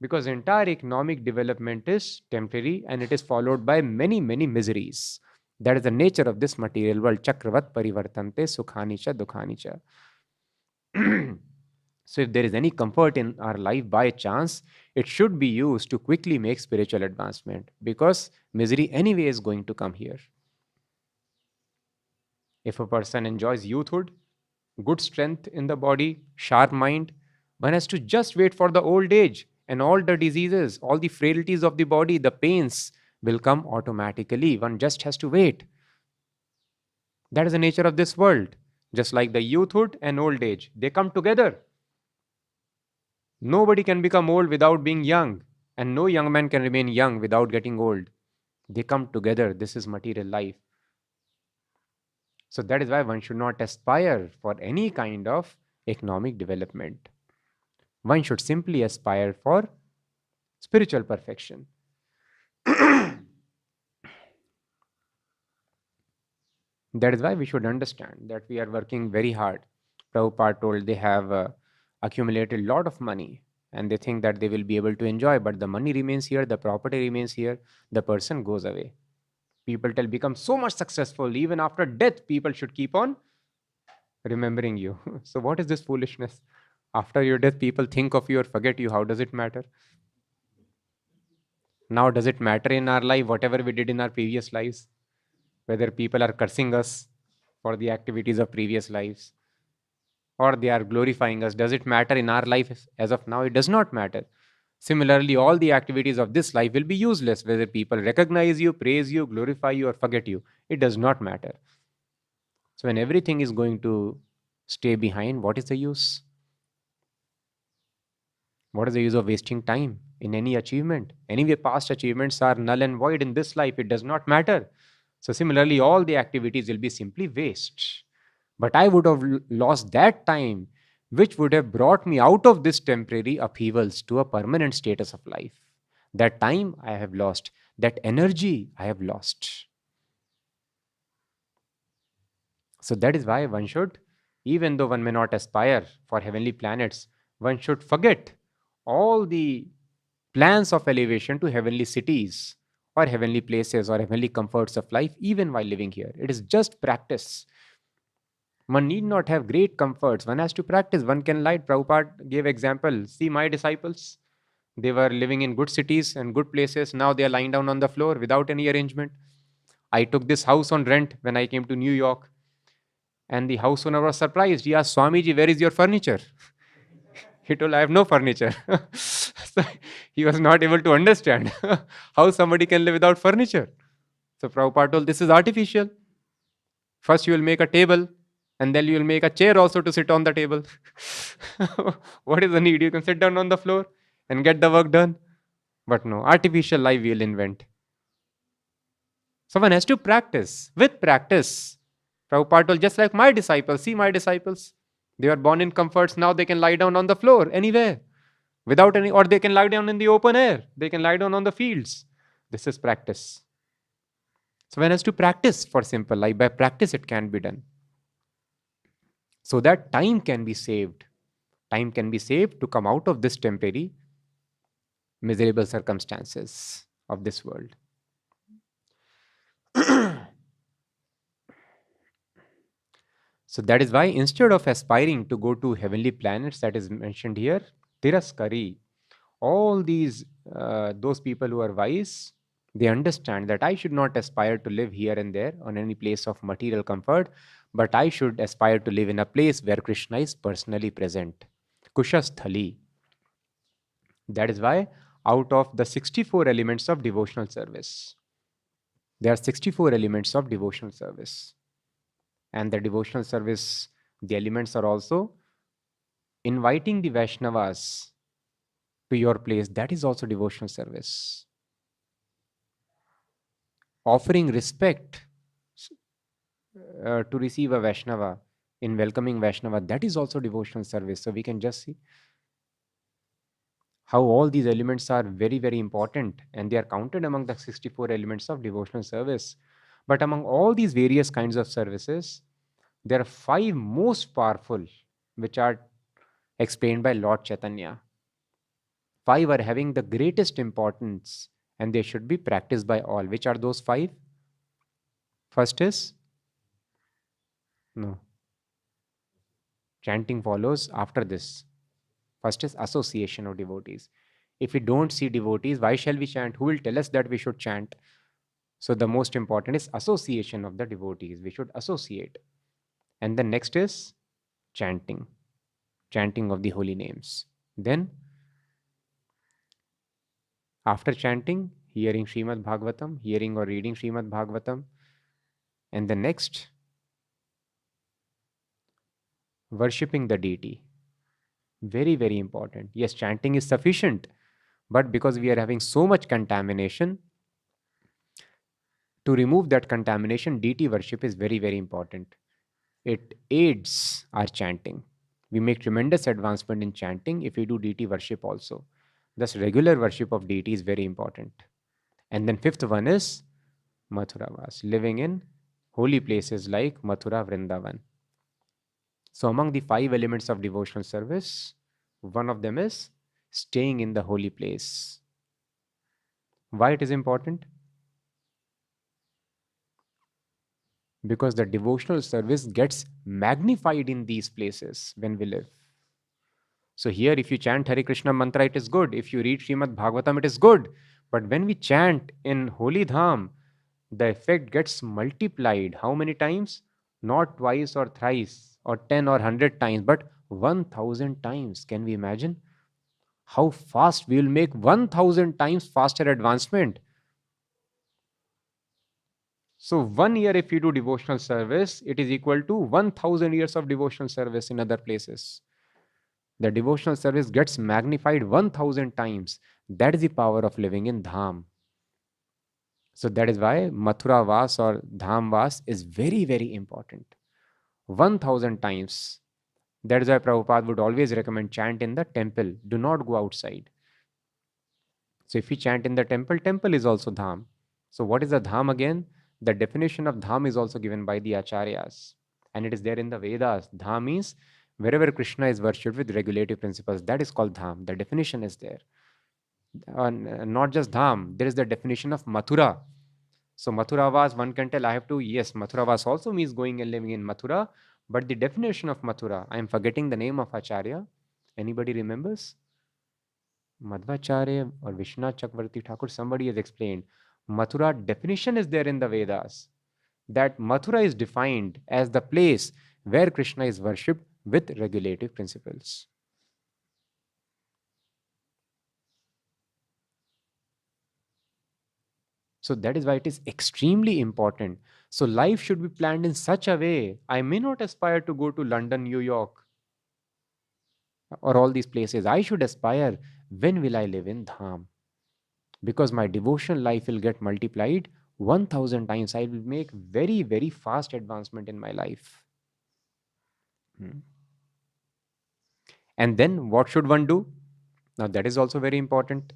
because entire economic development is temporary and it is followed by many, many miseries. That is the nature of this material world. Chakravat parivartante sukhani cha dukhani cha. So if there is any comfort in our life by chance, it should be used to quickly make spiritual advancement, because misery anyway is going to come here. If a person enjoys youthhood, good strength in the body, sharp mind, one has to just wait for the old age, and all the diseases, all the frailties of the body, the pains will come automatically. One just has to wait. That is the nature of this world. Just like the youthhood and old age, they come together. Nobody can become old without being young, and no young man can remain young without getting old. They come together. This is material life. So that is why one should not aspire for any kind of economic development. One should simply aspire for spiritual perfection. That is why we should understand that we are working very hard. Prabhupada told they have accumulated a lot of money, and they think that they will be able to enjoy, but the money remains here, the property remains here, the person goes away. People tell, become so much successful, even after death, people should keep on remembering you. So, what is this foolishness? After your death, people think of you or forget you. How does it matter? Now, does it matter in our life, whatever we did in our previous lives? Whether people are cursing us for the activities of previous lives or they are glorifying us, does it matter in our life as of now? It does not matter. Similarly, all the activities of this life will be useless, whether people recognize you, praise you, glorify you, or forget you. It does not matter. So, when everything is going to stay behind, what is the use? What is the use of wasting time in any achievement? Anyway, past achievements are null and void in this life. It does not matter. So, similarly, all the activities will be simply waste. But I would have lost that time, which would have brought me out of this temporary upheavals to a permanent status of life. That time I have lost, that energy I have lost. So that is why one should, even though one may not aspire for heavenly planets, one should forget all the plans of elevation to heavenly cities or heavenly places or heavenly comforts of life, even while living here. It is just practice. One need not have great comforts. One has to practice. One can light. Prabhupada gave example. See my disciples. They were living in good cities and good places. Now they are lying down on the floor without any arrangement. I took this house on rent when I came to New York. And the house owner was surprised. He asked, Swamiji, where is your furniture? He told, I have no furniture. So he was not able to understand how somebody can live without furniture. So Prabhupada told, this is artificial. First you will make a table, and then you will make a chair also to sit on the table. What is the need? You can sit down on the floor and get the work done. But no, artificial life we will invent. So one has to practice. With practice, Prabhupada told, just like my disciples, see my disciples. They were born in comforts, now they can lie down on the floor anywhere. Without any, or they can lie down in the open air. They can lie down on the fields. This is practice. So one has to practice for simple life. By practice it can be done. So that time can be saved. Time can be saved to come out of this temporary miserable circumstances of this world. So that is why instead of aspiring to go to heavenly planets that is mentioned here, Tiraskari, all these, those people who are wise, they understand that I should not aspire to live here and there on any place of material comfort, but I should aspire to live in a place where Krishna is personally present. Kushasthali. That is why out of the 64 elements of devotional service, there are 64 elements of devotional service. And the devotional service, the elements are also inviting the Vaishnavas to your place. That is also devotional service. Offering respect to receive a Vaishnava, in welcoming Vaishnava, that is also devotional service. So we can just see how all these elements are very, very important, and they are counted among the 64 elements of devotional service. But among all these various kinds of services, there are 5 most powerful, which are explained by Lord Chaitanya. 5 are having the greatest importance, and they should be practiced by all. Which are those 5? First is? No. Chanting follows after this. First is association of devotees. If we don't see devotees, why shall we chant? Who will tell us that we should chant? So the most important is association of the devotees. We should associate. And the next is chanting. Chanting of the holy names. Then, after chanting, hearing Śrīmad-Bhāgavatam, hearing or reading Śrīmad-Bhāgavatam. And the next, worshipping the deity. Very, very important. Yes, chanting is sufficient, but because we are having so much contamination, to remove that contamination, deity worship is very, very important. It aids our chanting. We make tremendous advancement in chanting if we do deity worship also. Thus, regular worship of deity is very important. And then fifth one is Mathura Vas, living in holy places like Mathura, Vrindavan. So among the 5 elements of devotional service, one of them is staying in the holy place. Why it is important? Because the devotional service gets magnified in these places when we live. So here, if you chant Hare Krishna mantra, it is good. If you read Śrīmad-Bhāgavatam, it is good. But when we chant in holy dham, the effect gets multiplied. How many times? Not twice or thrice or 10 or 100 times, but 1000 times. Can we imagine how fast we will make 1000 times faster advancement? So 1 year if you do devotional service, it is equal to 1000 years of devotional service in other places. The devotional service gets magnified 1000 times. That is the power of living in dham. So that is why Mathura Vas or Dham Vas is very, very important. 1000 times. That is why Prabhupada would always recommend chant in the temple. Do not go outside. So if we chant in the temple, temple is also dham. So what is a dham again? The definition of dham is also given by the acharyas. And it is there in the Vedas. Dham means wherever Krishna is worshipped with regulative principles. That is called dham. The definition is there. Not just dham, there is the definition of Mathura. So Mathura Vas, one can tell, I have to, yes, Mathura Vas also means going and living in Mathura, but the definition of Mathura, I am forgetting the name of Acharya. Anybody remembers? Madhvacharya or Vishwanath Chakravarti Thakur, somebody has explained. Mathura definition is there in the Vedas, that Mathura is defined as the place where Krishna is worshipped with regulative principles. So that is why it is extremely important. So life should be planned in such a way. I may not aspire to go to London, New York, or all these places. I should aspire, when will I live in Dham? Because my devotional life will get multiplied 1000 times. I will make very, very fast advancement in my life. And then what should one do? Now that is also very important.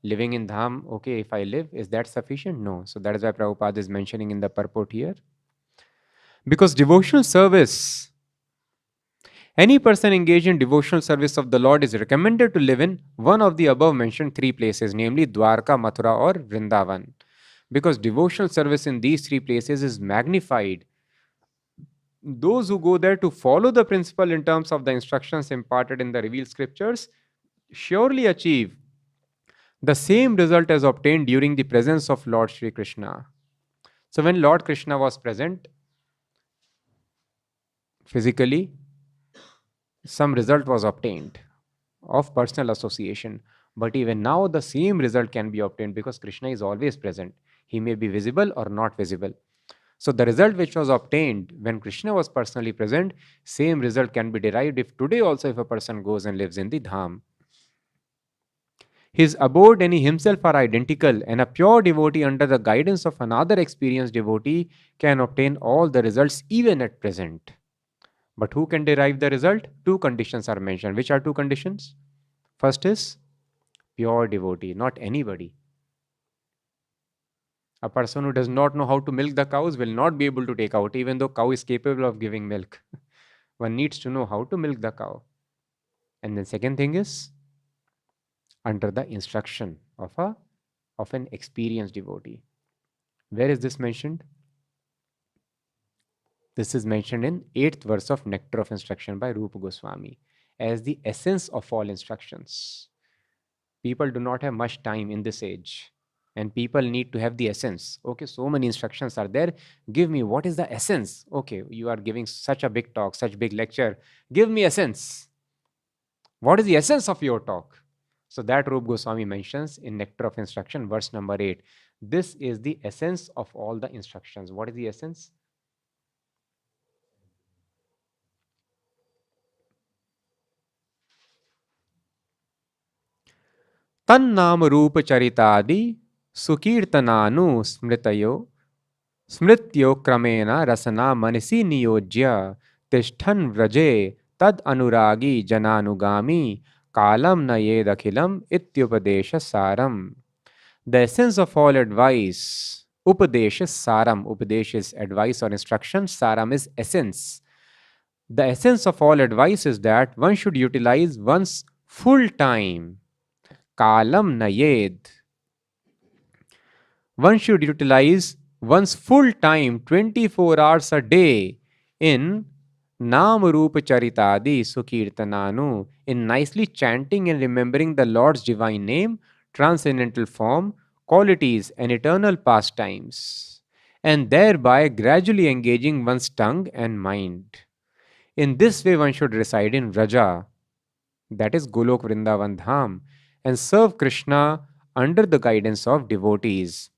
Living in Dham, okay, if I live, is that sufficient? No. So that is why Prabhupada is mentioning in the purport here. Because devotional service, any person engaged in devotional service of the Lord is recommended to live in one of the above mentioned 3 places, namely Dwarka, Mathura or Vrindavan. Because devotional service in these 3 places is magnified. Those who go there to follow the principle in terms of the instructions imparted in the revealed scriptures surely achieve the same result as obtained during the presence of Lord Shri Krishna. So when Lord Krishna was present physically, some result was obtained of personal association. But even now the same result can be obtained because Krishna is always present. He may be visible or not visible. So the result which was obtained when Krishna was personally present, same result can be derived if today also if a person goes and lives in the Dham. His abode and he himself are identical, and a pure devotee under the guidance of another experienced devotee can obtain all the results even at present. But who can derive the result? 2 conditions are mentioned. Which are 2 conditions? First is pure devotee, not anybody. A person who does not know how to milk the cows will not be able to take out, even though cow is capable of giving milk. One needs to know how to milk the cow. And then second thing is under the instruction of an experienced devotee. Where is this mentioned? This is mentioned in 8th verse of Nectar of Instruction by Rupa Goswami as the essence of all instructions. People do not have much time in this age, and people need to have the essence. Okay, so many instructions are there. Give me what is the essence. Okay, you are giving such a big talk, such big lecture. Give me essence. What is the essence of your talk? So that Rupa Goswami mentions in Nectar of Instruction, verse number 8. This is the essence of all the instructions. What is the essence? तन्नाम रूप चरितादि सुकीर्तनानु स्मृतयो स्मृत्यो क्रमेण रसना मनसि नियोज्य तिष्ठन् व्रजे तद अनुरागी जनानुगामी कालम नयेदखिलम इत्युपदेश सारम. The essence of all advice, upadesh is saram. Upadesh is advice or instruction. Saram is essence. The essence of all advice is that one should utilize one's full time. Kalam nayed. One should utilize one's full time, 24 hours a day, in Nam Rupa Charitadi Sukirtananu, in nicely chanting and remembering the Lord's divine name, transcendental form, qualities, and eternal pastimes, and thereby gradually engaging one's tongue and mind. In this way, one should reside in Vraja, that is Golok Vrindavan Dham, and serve Krishna under the guidance of devotees.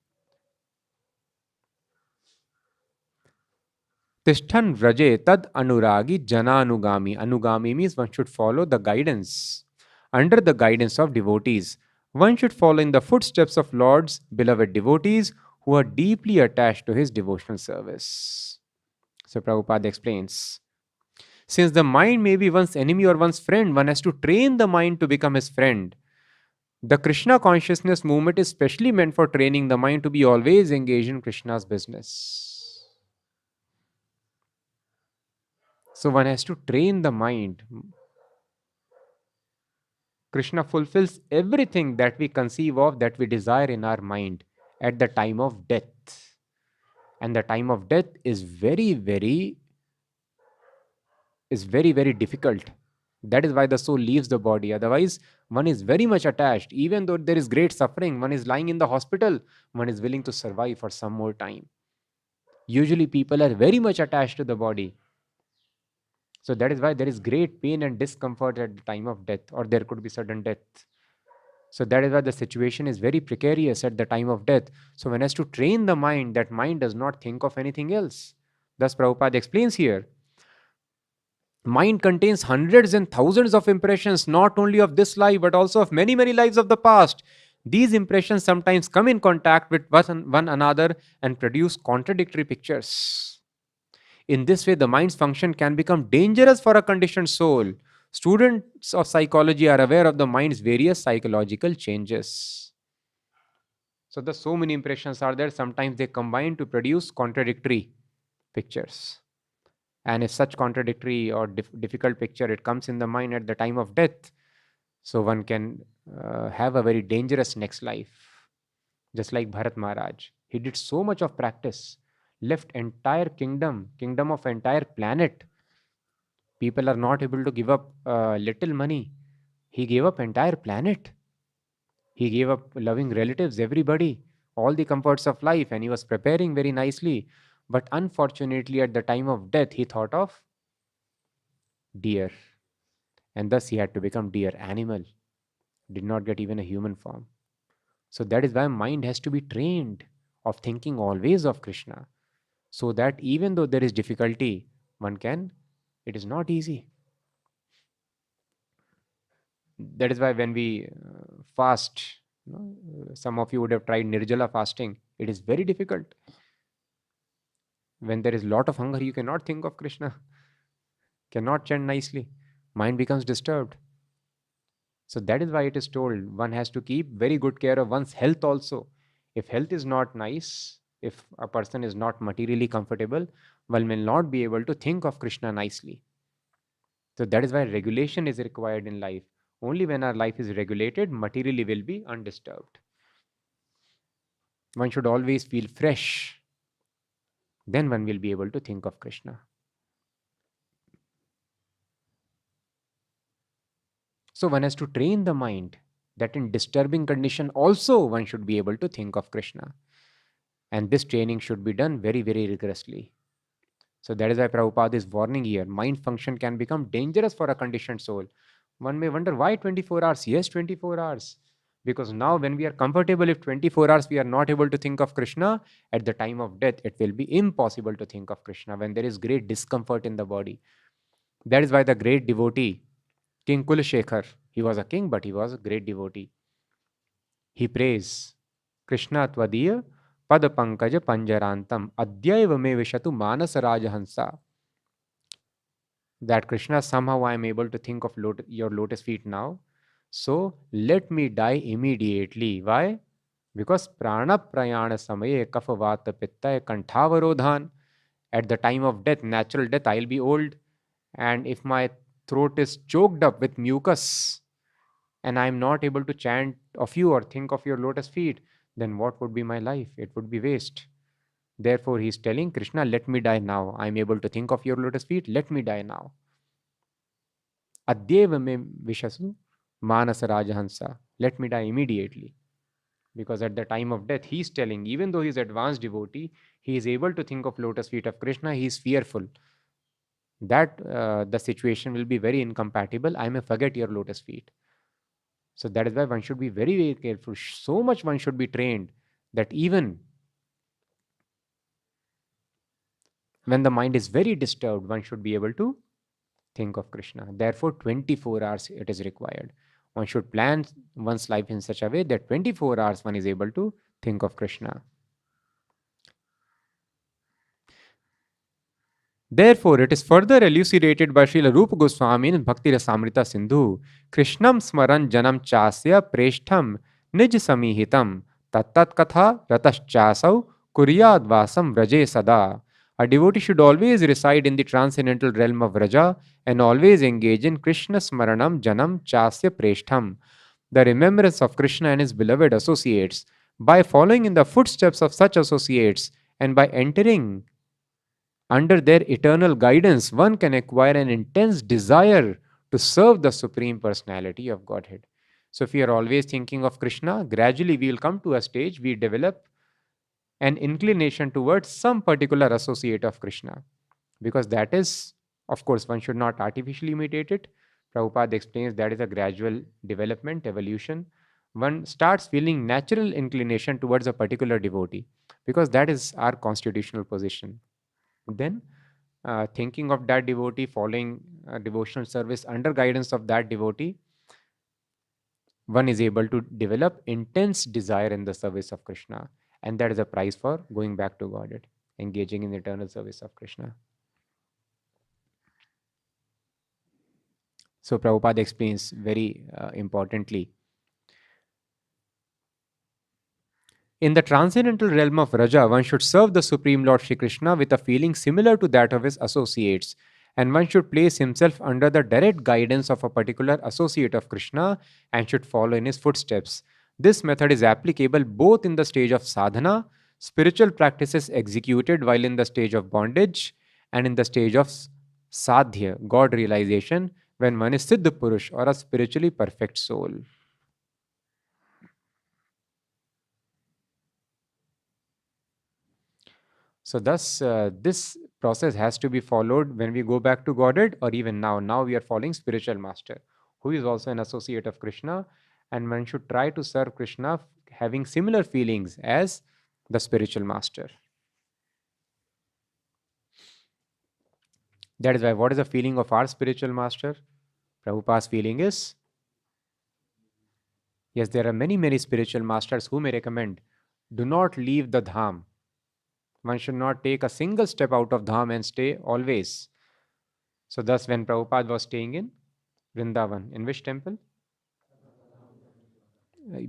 Tishthan Vraje Tad Anuragi Jananugami. Anugami means one should follow the guidance, under the guidance of devotees. One should follow in the footsteps of Lord's beloved devotees who are deeply attached to his devotional service. So Prabhupada explains, since the mind may be one's enemy or one's friend, one has to train the mind to become his friend. The Krishna consciousness movement is specially meant for training the mind to be always engaged in Krishna's business. So one has to train the mind. Krishna fulfills everything that we conceive of, that we desire in our mind at the time of death. And the time of death is very, very difficult. That is why the soul leaves the body. Otherwise, one is very much attached. Even though there is great suffering, one is lying in the hospital, one is willing to survive for some more time. Usually people are very much attached to the body. So that is why there is great pain and discomfort at the time of death, or there could be sudden death. So that is why the situation is very precarious at the time of death. So one has to train the mind, that mind does not think of anything else. Thus Prabhupada explains here, mind contains hundreds and thousands of impressions, not only of this life, but also of many, many lives of the past. These impressions sometimes come in contact with one another and produce contradictory pictures. In this way, the mind's function can become dangerous for a conditioned soul. Students of psychology are aware of the mind's various psychological changes. So, the so many impressions are there, sometimes they combine to produce contradictory pictures. And if such contradictory or difficult picture, it comes in the mind at the time of death, so one can have a very dangerous next life. Just like Bharat Maharaj, he did so much of practice, left entire kingdom of entire planet. People are not able to give up little money. He gave up entire planet. He gave up loving relatives, everybody, all the comforts of life, and he was preparing very nicely. But unfortunately, at the time of death, he thought of deer, and thus he had to become deer, animal, did not get even a human form. So that is why mind has to be trained of thinking always of Krishna, so that even though there is difficulty, one can, it is not easy. That is why when we fast, some of you would have tried Nirjala fasting. It is very difficult. When there is lot of hunger, you cannot think of Krishna, cannot chant nicely. Mind becomes disturbed. So that is why it is told one has to keep very good care of one's health also. If health is not nice, if a person is not materially comfortable, one will not be able to think of Krishna nicely. So that is why regulation is required in life. Only when our life is regulated, materially will be undisturbed. One should always feel fresh. then one will be able to think of Krishna. So one has to train the mind that in disturbing condition also one should be able to think of Krishna. And this training should be done very, very rigorously. So that is why Prabhupada is warning here. Mind function can become dangerous for a conditioned soul. One may wonder why 24 hours? Yes, 24 hours. Because now when we are comfortable, if 24 hours we are not able to think of Krishna, at the time of death, it will be impossible to think of Krishna when there is great discomfort in the body. That is why the great devotee, King Kulshekhar, he was a king, but he was a great devotee. He prays, Krishna Tvadiya Pada Pankaja Panjarantam Adyaiva me Vishatu Manas Rajahansa. That Krishna, somehow I am able to think of your lotus feet now. So let me die immediately. Why? Because Prana Prayana Samaye Kafavata Pitta Kantavarodhan. At the time of death, natural death, I'll be old. And if my throat is choked up with mucus and I'm not able to chant of you or think of your lotus feet, then what would be my life? It would be waste. Therefore, he is telling Krishna, let me die now. I'm able to think of your lotus feet. Let me die now. Adyeva me vishasu manasa rajahansa. Let me die immediately. Because at the time of death, he is telling, even though he is advanced devotee, he is able to think of lotus feet of Krishna. He is fearful that the situation will be very incompatible. I may forget your lotus feet. So that is why one should be very, very careful. So much one should be trained that even when the mind is very disturbed, one should be able to think of Krishna. Therefore, 24 hours it is required. One should plan one's life in such a way that 24 hours one is able to think of Krishna. Therefore, it is further elucidated by Srila Rupa Goswami in Bhakti Rasamrita Sindhu. Krishnam smaran janam chasya preshtham nij samihitam tattat katha rataschasau kuryad vasam vraje sada. A devotee should always reside in the transcendental realm of Vraja and always engage in Krishna smaranam janam chasya preshtham, the remembrance of Krishna and his beloved associates. By following in the footsteps of such associates and by entering under their eternal guidance, one can acquire an intense desire to serve the Supreme Personality of Godhead. So, if we are always thinking of Krishna, gradually we will come to a stage we develop an inclination towards some particular associate of Krishna. Because that is, of course, one should not artificially imitate it. Prabhupada explains that is a gradual development, evolution. One starts feeling natural inclination towards a particular devotee because that is our constitutional position. Then thinking of that devotee, following devotional service under guidance of that devotee, one is able to develop intense desire in the service of Krishna. And that is a price for going back to Godhead, engaging in the eternal service of Krishna. So Prabhupada explains very importantly. In the transcendental realm of Raja, one should serve the Supreme Lord Shri Krishna with a feeling similar to that of his associates, and one should place himself under the direct guidance of a particular associate of Krishna and should follow in his footsteps. This method is applicable both in the stage of sadhana, spiritual practices executed while in the stage of bondage, and in the stage of sadhya, God realization, when one is Siddha Purush or a spiritually perfect soul. So thus, this process has to be followed when we go back to Godhead or even now. Now we are following spiritual master, who is also an associate of Krishna, and one should try to serve Krishna having similar feelings as the spiritual master. That is why, what is the feeling of our spiritual master? Prabhupada's feeling is, yes, there are many, many spiritual masters who may recommend, do not leave the dham. One should not take a single step out of dham and stay always. So thus, when Prabhupada was staying in Vrindavan, in which temple?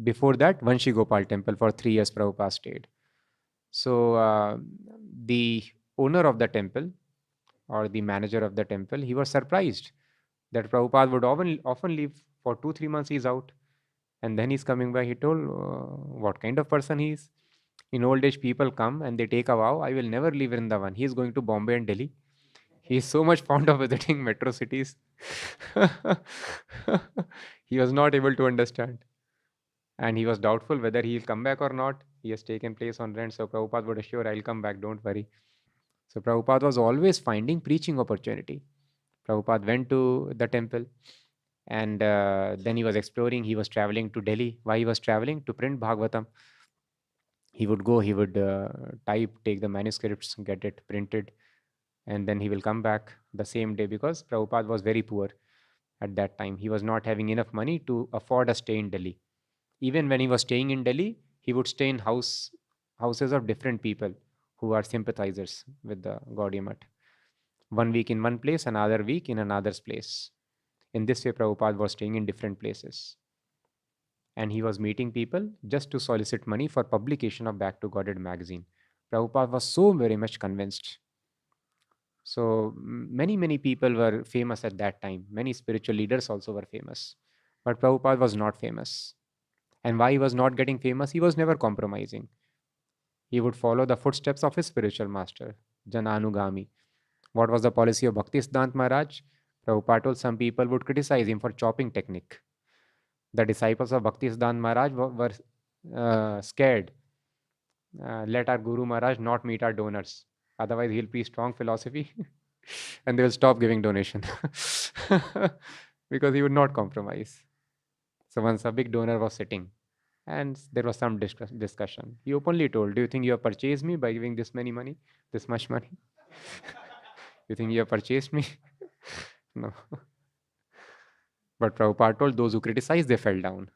Before that, Vanshi Gopal temple, for 3 years Prabhupada stayed. So the owner of the temple or the manager of the temple, he was surprised that Prabhupada would often leave for 2-3 months. He's out, and then he's coming back. He told what kind of person he is. In old age, people come and they take a vow, I will never leave Vrindavan. He is going to Bombay and Delhi. He is so much fond of visiting metro cities. He was not able to understand. And he was doubtful whether he will come back or not. He has taken place on rent. So Prabhupada would assure, I'll come back, don't worry. So Prabhupada was always finding preaching opportunity. Prabhupada went to the temple and then he was exploring. He was traveling to Delhi. Why he was traveling? To print Bhagavatam. He would go, he would type, take the manuscripts, get it printed, and then he will come back the same day because Prabhupada was very poor at that time. He was not having enough money to afford a stay in Delhi. Even when he was staying in Delhi, he would stay in houses of different people who are sympathizers with the Gaudiya Math. 1 week in one place, another week in another's place. In this way, Prabhupada was staying in different places. And he was meeting people just to solicit money for publication of Back to Godhead magazine. Prabhupada was so very much convinced. So many people were famous at that time. Many spiritual leaders also were famous. But Prabhupada was not famous. And why he was not getting famous? He was never compromising. He would follow the footsteps of his spiritual master, Jananugami. What was the policy of Bhaktisiddhanta Maharaj? Prabhupada told some people would criticize him for chopping technique. The disciples of Bhaktisiddhanta Maharaj were scared. Let our Guru Maharaj not meet our donors. Otherwise, he'll preach strong philosophy and they will stop giving donation because he would not compromise. So once a big donor was sitting and there was some discussion, he openly told, do you think you have purchased me by giving this much money? You think you have purchased me? No. But Prabhupada told those who criticized, they fell down.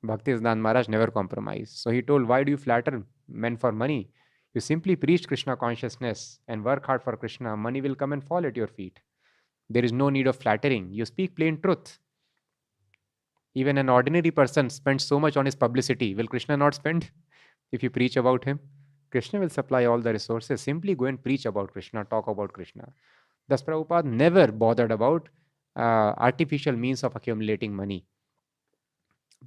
Bhaktisiddhanta Maharaj never compromised. So he told, why do you flatter men for money? You simply preach Krishna consciousness and work hard for Krishna. Money will come and fall at your feet. There is no need of flattering. You speak plain truth. Even an ordinary person spends so much on his publicity. Will Krishna not spend if you preach about him? Krishna will supply all the resources. Simply go and preach about Krishna, talk about Krishna. Thus, Prabhupada never bothered about artificial means of accumulating money.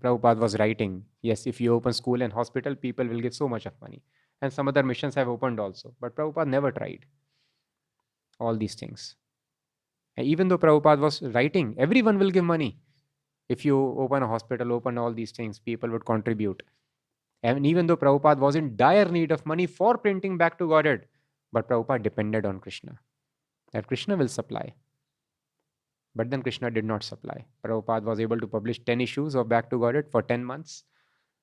Prabhupada was writing, yes, if you open school and hospital, people will get so much of money. And some other missions have opened also. But Prabhupada never tried all these things. And even though Prabhupada was writing, everyone will give money. If you open a hospital, open all these things, people would contribute. And even though Prabhupada was in dire need of money for printing Back to Godhead, but Prabhupada depended on Krishna, that Krishna will supply. But then Krishna did not supply. Prabhupada was able to publish 10 issues of Back to Godhead for 10 months.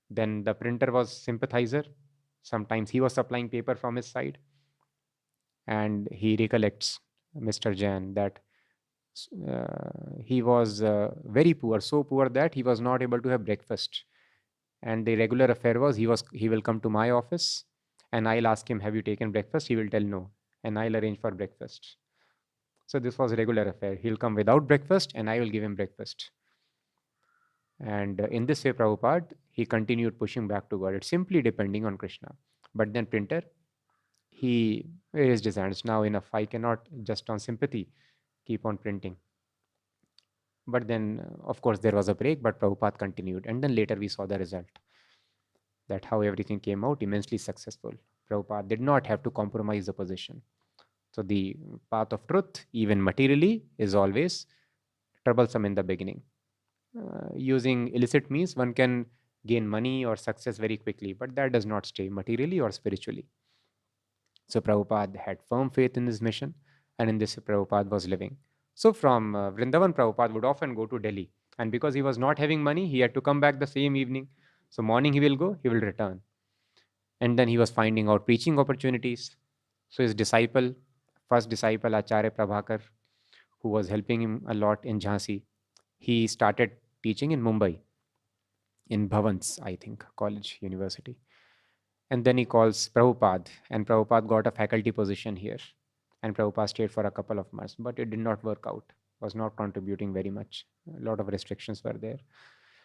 Then the printer was sympathizer. Sometimes he was supplying paper from his side. And he recollects, Mr. Jain, that he was very poor, so poor that he was not able to have breakfast. And the regular affair was he will come to my office and I'll ask him, have you taken breakfast? He will tell no. And I'll arrange for breakfast. So this was a regular affair. He'll come without breakfast and I will give him breakfast. And in this way, Prabhupada, he continued pushing Back to Godhead, simply depending on Krishna. But then printer, he raised his hands. Now enough, I cannot just on sympathy keep on printing. But then, of course, there was a break, but Prabhupada continued. And then later we saw the result, that how everything came out immensely successful. Prabhupada did not have to compromise the position. So the path of truth, even materially, is always troublesome in the beginning. Using illicit means, one can gain money or success very quickly, but that does not stay materially or spiritually. So Prabhupada had firm faith in his mission, and in this Prabhupada was living. So from Vrindavan, Prabhupada would often go to Delhi. And because he was not having money, he had to come back the same evening. So morning he will go, he will return. And then he was finding out preaching opportunities. So his disciple, first disciple, Acharya Prabhakar, who was helping him a lot in Jhansi, he started teaching in Mumbai, in Bhavans, I think, college, university. And then he calls Prabhupada, and Prabhupada got a faculty position here. And Prabhupada stayed for a couple of months, but it did not work out, was not contributing very much. A lot of restrictions were there.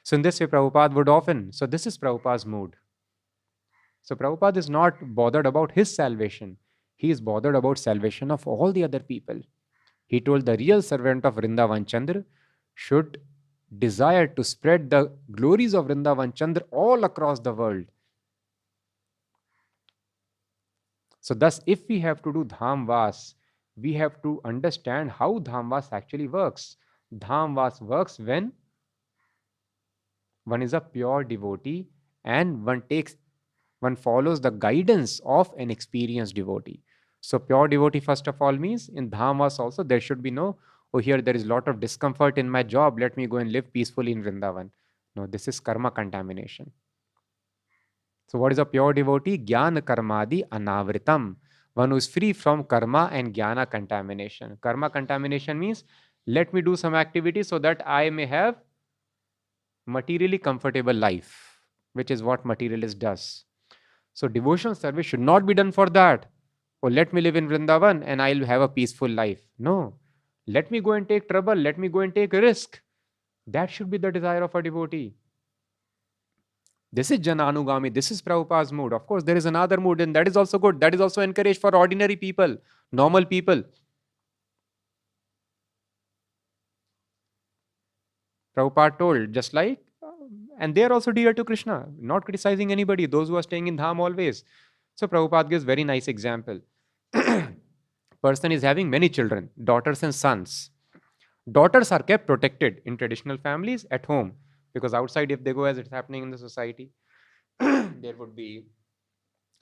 So in this way, Prabhupada would often, so this is Prabhupada's mood. So Prabhupada is not bothered about his salvation. He is bothered about salvation of all the other people. He told the real servant of Vrindavan Chandra should desire to spread the glories of Vrindavan Chandra all across the world. So thus, if we have to do dham vas, we have to understand how dham vas actually works. Dham vas works when one is a pure devotee and one follows the guidance of an experienced devotee. So pure devotee first of all means in dham vas also there should be no, oh, here there is a lot of discomfort in my job, let me go and live peacefully in Vrindavan. No, this is karma contamination. So what is a pure devotee? Jnana karmadi anavritam. One who is free from karma and jnana contamination. Karma contamination means let me do some activity so that I may have materially comfortable life, which is what materialist does. So devotional service should not be done for that. Oh, let me live in Vrindavan and I'll have a peaceful life. No. Let me go and take trouble. Let me go and take a risk. That should be the desire of a devotee. This is Jananugami. This is Prabhupada's mood. Of course, there is another mood, and that is also good. That is also encouraged for ordinary people, normal people. Prabhupada told, just like, and they are also dear to Krishna, not criticizing anybody, those who are staying in Dham always. So Prabhupada gives very nice example. Person is having many children, daughters and sons. Daughters are kept protected in traditional families at home, because outside, if they go as it's happening in the society, there would be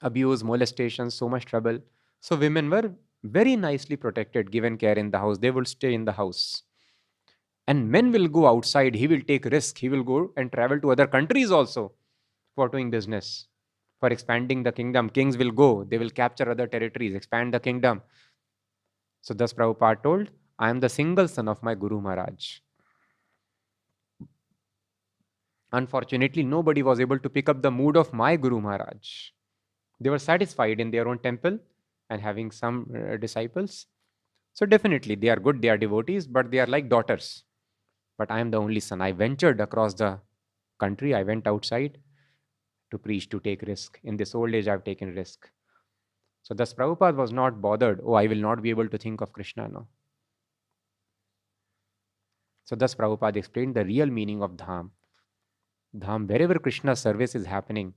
abuse, molestation, so much trouble. So women were very nicely protected, given care in the house. They would stay in the house. And men will go outside. He will take risk. He will go and travel to other countries also for doing business, for expanding the kingdom. Kings will go. They will capture other territories, expand the kingdom. So thus Prabhupada told, I am the single son of my Guru Maharaj. Unfortunately, nobody was able to pick up the mood of my Guru Maharaj. They were satisfied in their own temple and having some disciples. So definitely they are good, they are devotees, but they are like daughters. But I am the only son. I ventured across the country. I went outside to preach, to take risk. In this old age, I have taken risk. So thus Prabhupada was not bothered, oh, I will not be able to think of Krishna. No. So thus Prabhupada explained the real meaning of dham. Dham, wherever Krishna's service is happening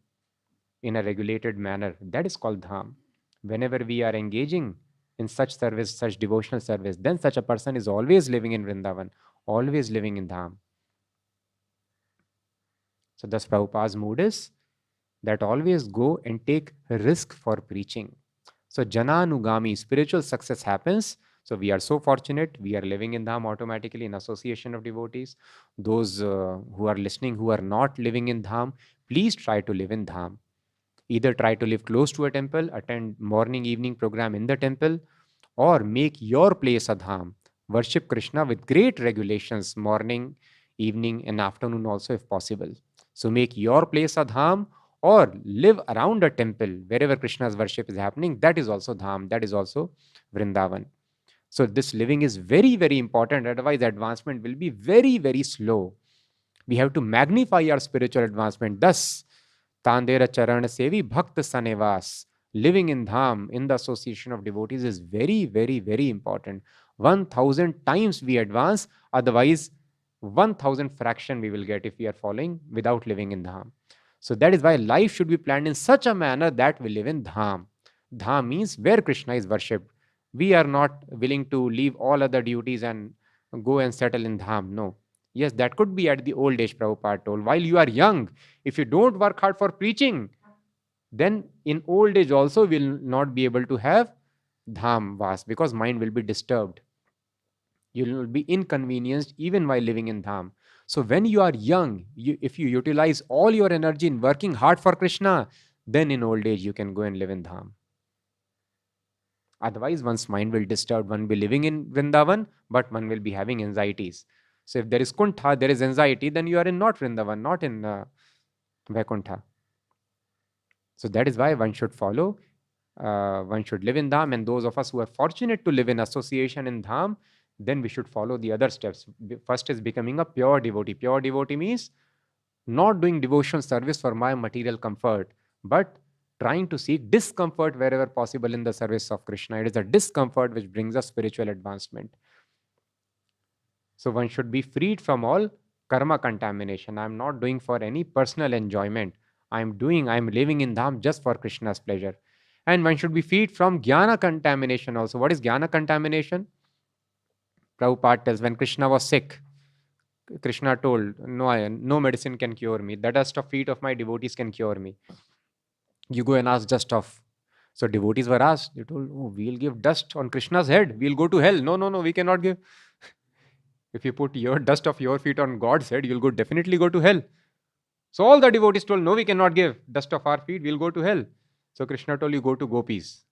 in a regulated manner, that is called dham. Whenever we are engaging in such service, such devotional service, then such a person is always living in Vrindavan, always living in dham. So thus Prabhupada's mood is that always go and take risk for preaching. So Jananugami, spiritual success happens. So we are so fortunate. We are living in dham automatically in association of devotees. Those who are listening, who are not living in dham, please try to live in dham. Either try to live close to a temple, attend morning, evening program in the temple, or make your place a dham. Worship Krishna with great regulations, morning, evening, and afternoon also if possible. So make your place a dham, or live around a temple wherever Krishna's worship is happening. That is also dham, that is also Vrindavan. So this living is very, very important. Otherwise, advancement will be very, very slow. We have to magnify our spiritual advancement. Thus, Tandera Charan Sevi Bhakta Sanevas. Living in dham, in the association of devotees, is very, very, very important. 1000 times we advance, otherwise 1000 fraction we will get if we are following without living in dham. So that is why life should be planned in such a manner that we live in dham. Dham means where Krishna is worshipped. We are not willing to leave all other duties and go and settle in dham. No. Yes, that could be at the old age, Prabhupada told. While you are young, if you don't work hard for preaching, then in old age also will not be able to have dham vas, because mind will be disturbed. You will be inconvenienced even while living in dham. So when you are young, if you utilize all your energy in working hard for Krishna, then in old age you can go and live in dham. Otherwise, one's mind will disturb. One will be living in Vrindavan, but one will be having anxieties. So if there is kuntha, there is anxiety, then you are in not Vrindavan, not in Vaikuntha. So that is why one should follow, one should live in dham. And those of us who are fortunate to live in association in dham, then we should follow the other steps. First is becoming a pure devotee. Pure devotee means not doing devotion service for my material comfort, but trying to seek discomfort wherever possible in the service of Krishna. It is a discomfort which brings us spiritual advancement. So one should be freed from all karma contamination. I am not doing for any personal enjoyment. I am living in dham just for Krishna's pleasure. And one should be freed from jnana contamination also. What is jnana contamination? Prabhupada tells, when Krishna was sick, Krishna told, no medicine can cure me. The dust of feet of my devotees can cure me. You go and ask dust of. So devotees were asked, they told, oh, we'll give dust on Krishna's head. We'll go to hell. No, we cannot give. If you put your dust of your feet on God's head, you'll definitely go to hell. So all the devotees told, no, we cannot give dust of our feet. We'll go to hell. So Krishna told, you go to gopis.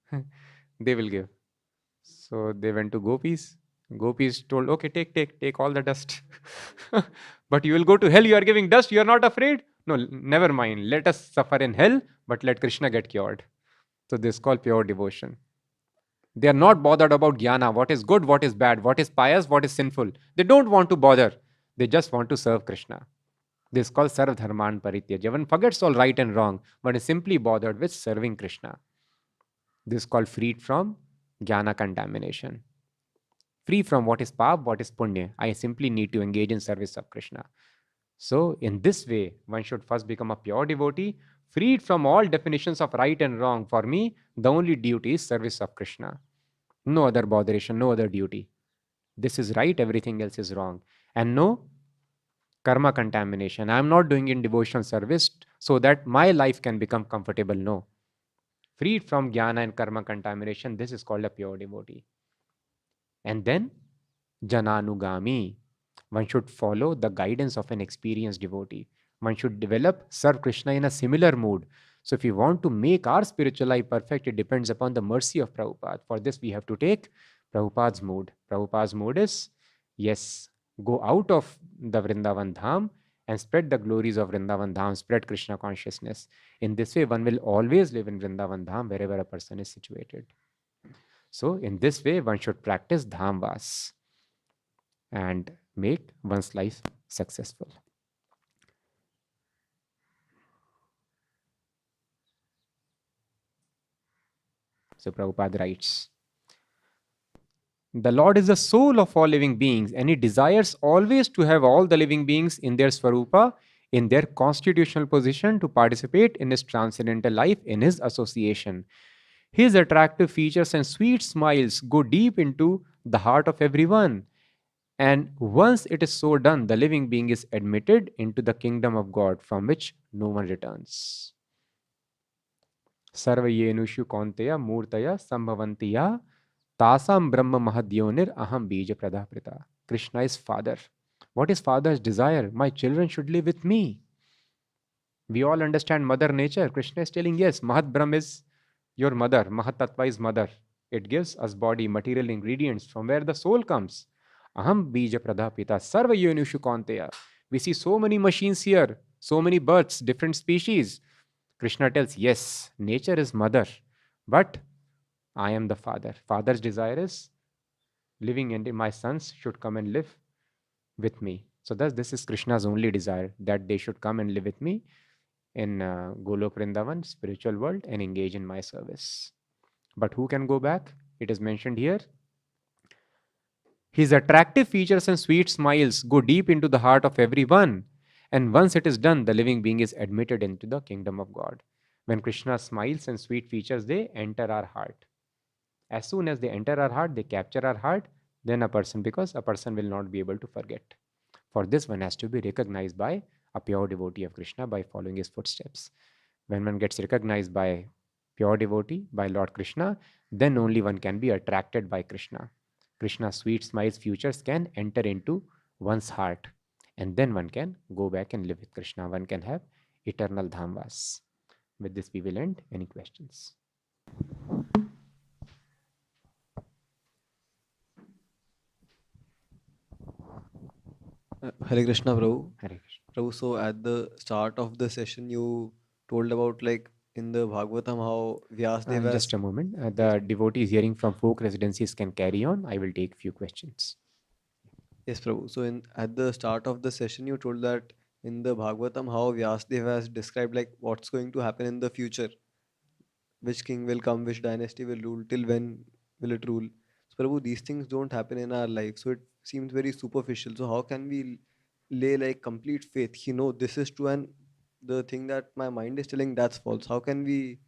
They will give. So they went to gopis. Gopis told, okay, take all the dust. But you will go to hell. You are giving dust. You are not afraid. No, never mind. Let us suffer in hell, but let Krishna get cured. So this is called pure devotion. They are not bothered about jnana, what is good, what is bad, what is pious, what is sinful. They don't want to bother. They just want to serve Krishna. This is called sarv dharman parityaja. One forgets all right and wrong, but is simply bothered with serving Krishna. This is called freed from jnana contamination. Free from what is pap, what is punya. I simply need to engage in service of Krishna. So in this way, one should first become a pure devotee, freed from all definitions of right and wrong. For me, the only duty is service of Krishna. No other botheration, no other duty. This is right, everything else is wrong. And no karma contamination. I am not doing in devotional service so that my life can become comfortable. No. Freed from jnana and karma contamination, this is called a pure devotee. And then jananugami. One should follow the guidance of an experienced devotee. One should develop serve Krishna in a similar mood. So if we want to make our spiritual life perfect, it depends upon the mercy of Prabhupada. For this, we have to take Prabhupada's mood. Prabhupada's mood is, yes, go out of the Vrindavan dham and spread the glories of Vrindavan dham, spread Krishna consciousness. In this way, one will always live in Vrindavan dham wherever a person is situated. So in this way, one should practice dhamvas and make one's life successful. So Prabhupada writes, the Lord is the soul of all living beings, and He desires always to have all the living beings in their Swarupa, in their constitutional position, to participate in His transcendental life, in His association. His attractive features and sweet smiles go deep into the heart of everyone. And once it is so done, the living being is admitted into the kingdom of God, from which no one returns. Sarvayenushu Kaunteya Murtaya Sambhavantiya Tasam Brahma Mahadyonir Aham Bija Pradaprita. Krishna is Father. What is Father's desire? My children should live with me. We all understand Mother Nature. Krishna is telling, yes, Mahat Brahma is your mother. Mahat Tattva is mother. It gives us body, material ingredients from where the soul comes. Aham Bija Pradapita Sarvayenushu Kaunteya. We see so many machines here, so many birds, different species. Krishna tells, yes, nature is mother, but I am the father. Father's desire is living, and my sons should come and live with me. So thus, this is Krishna's only desire, that they should come and live with me in Golok Vrindavan, spiritual world, and engage in my service. But who can go back? It is mentioned here. His attractive features and sweet smiles go deep into the heart of everyone. And once it is done, the living being is admitted into the kingdom of God. When Krishna smiles and sweet features, they enter our heart. As soon as they enter our heart, they capture our heart, then because a person will not be able to forget. For this, one has to be recognized by a pure devotee of Krishna by following his footsteps. When one gets recognized by pure devotee, by Lord Krishna, then only one can be attracted by Krishna. Krishna's sweet smiles, features can enter into one's heart. And then one can go back and live with Krishna. One can have eternal dhamvas. With this, we will end. Any questions? Hare Krishna, Prabhu. Hare Krishna. Prabhu, so at the start of the session, you told about like in the Bhagavatam how Vyasadeva. Just a moment. The devotees hearing from folk residencies can carry on. I will take few questions. Yes, Prabhu. So at the start of the session, you told that in the Bhagavatam how Vyasadeva has described like what's going to happen in the future, which king will come, which dynasty will rule, till when will it rule. So Prabhu, these things don't happen in our life, so it seems very superficial. So how can we lay like complete faith? This is true, and the thing that my mind is telling, that's false. How can we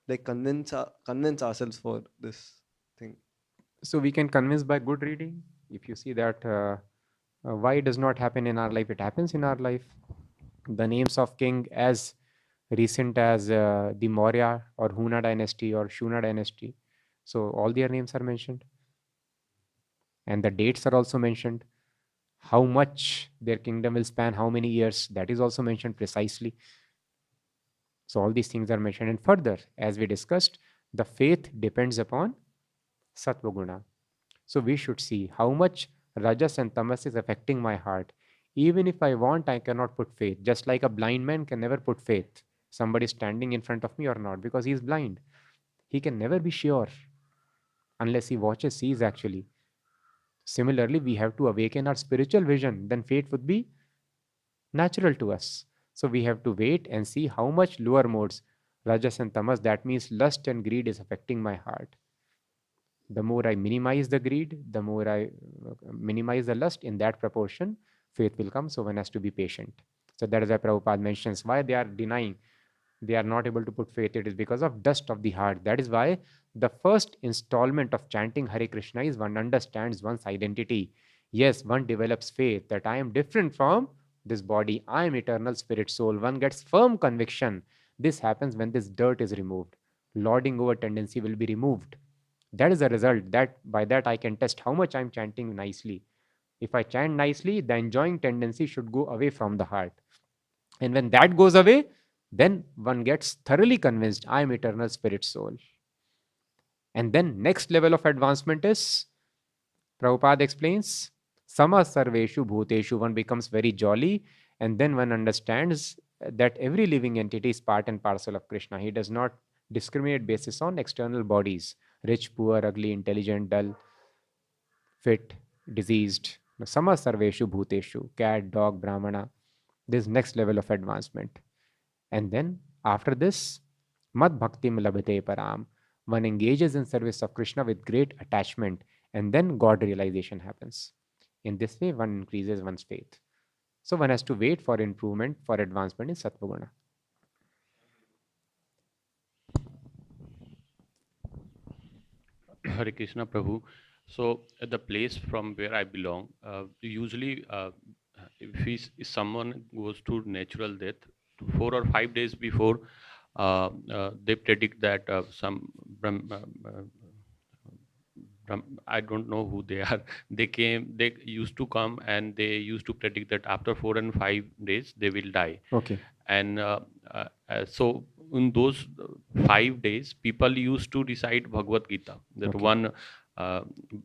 like convince ourselves for this thing? So we can convince by good reading. If you see that why it does not happen in our life, it happens in our life. The names of king as recent as the Maurya or Huna dynasty or Shuna dynasty. So all their names are mentioned. And the dates are also mentioned. How much their kingdom will span, how many years, that is also mentioned precisely. So all these things are mentioned. And further, as we discussed, the faith depends upon Sattva Guna. So we should see how much Rajas and Tamas is affecting my heart. Even if I want, I cannot put faith. Just like a blind man can never put faith. Somebody standing in front of me or not, because he is blind. He can never be sure unless he watches, sees actually. Similarly, we have to awaken our spiritual vision. Then faith would be natural to us. So we have to wait and see how much lower modes, Rajas and Tamas, that means lust and greed, is affecting my heart. The more I minimize the greed, the more I minimize the lust, in that proportion, faith will come. So one has to be patient. So that is why Prabhupada mentions why they are denying, they are not able to put faith. It is because of dust of the heart. That is why the first installment of chanting Hare Krishna is one understands one's identity. Yes, one develops faith that I am different from this body. I am eternal spirit soul. One gets firm conviction. This happens when this dirt is removed. Lording over tendency will be removed. That is a result. That by that I can test how much I am chanting nicely. If I chant nicely, the enjoying tendency should go away from the heart. And when that goes away, then one gets thoroughly convinced I am eternal spirit soul. And then next level of advancement is, Prabhupada explains, Sama Sarveshu Bhuteshu, one becomes very jolly, and then one understands that every living entity is part and parcel of Krishna. He does not discriminate basis on external bodies, rich, poor, ugly, intelligent, dull, fit, diseased. Sama Sarveshu Bhuteshu, cat, dog, Brahmana. This next level of advancement. And then after this, Mad Bhaktim Labhate Param. One engages in service of Krishna with great attachment, and then God realization happens. In this way, one increases one's faith. So one has to wait for improvement, for advancement in Sattva-guna. Hare Krishna Prabhu. So at the place from where I belong, usually if someone goes to natural death, 4 or 5 days before, they predict that some I don't know who they are. They used to come and they used to predict that after 4 and 5 days they will die. Okay. And so in those 5 days, people used to recite Bhagavad Gita. That Okay. one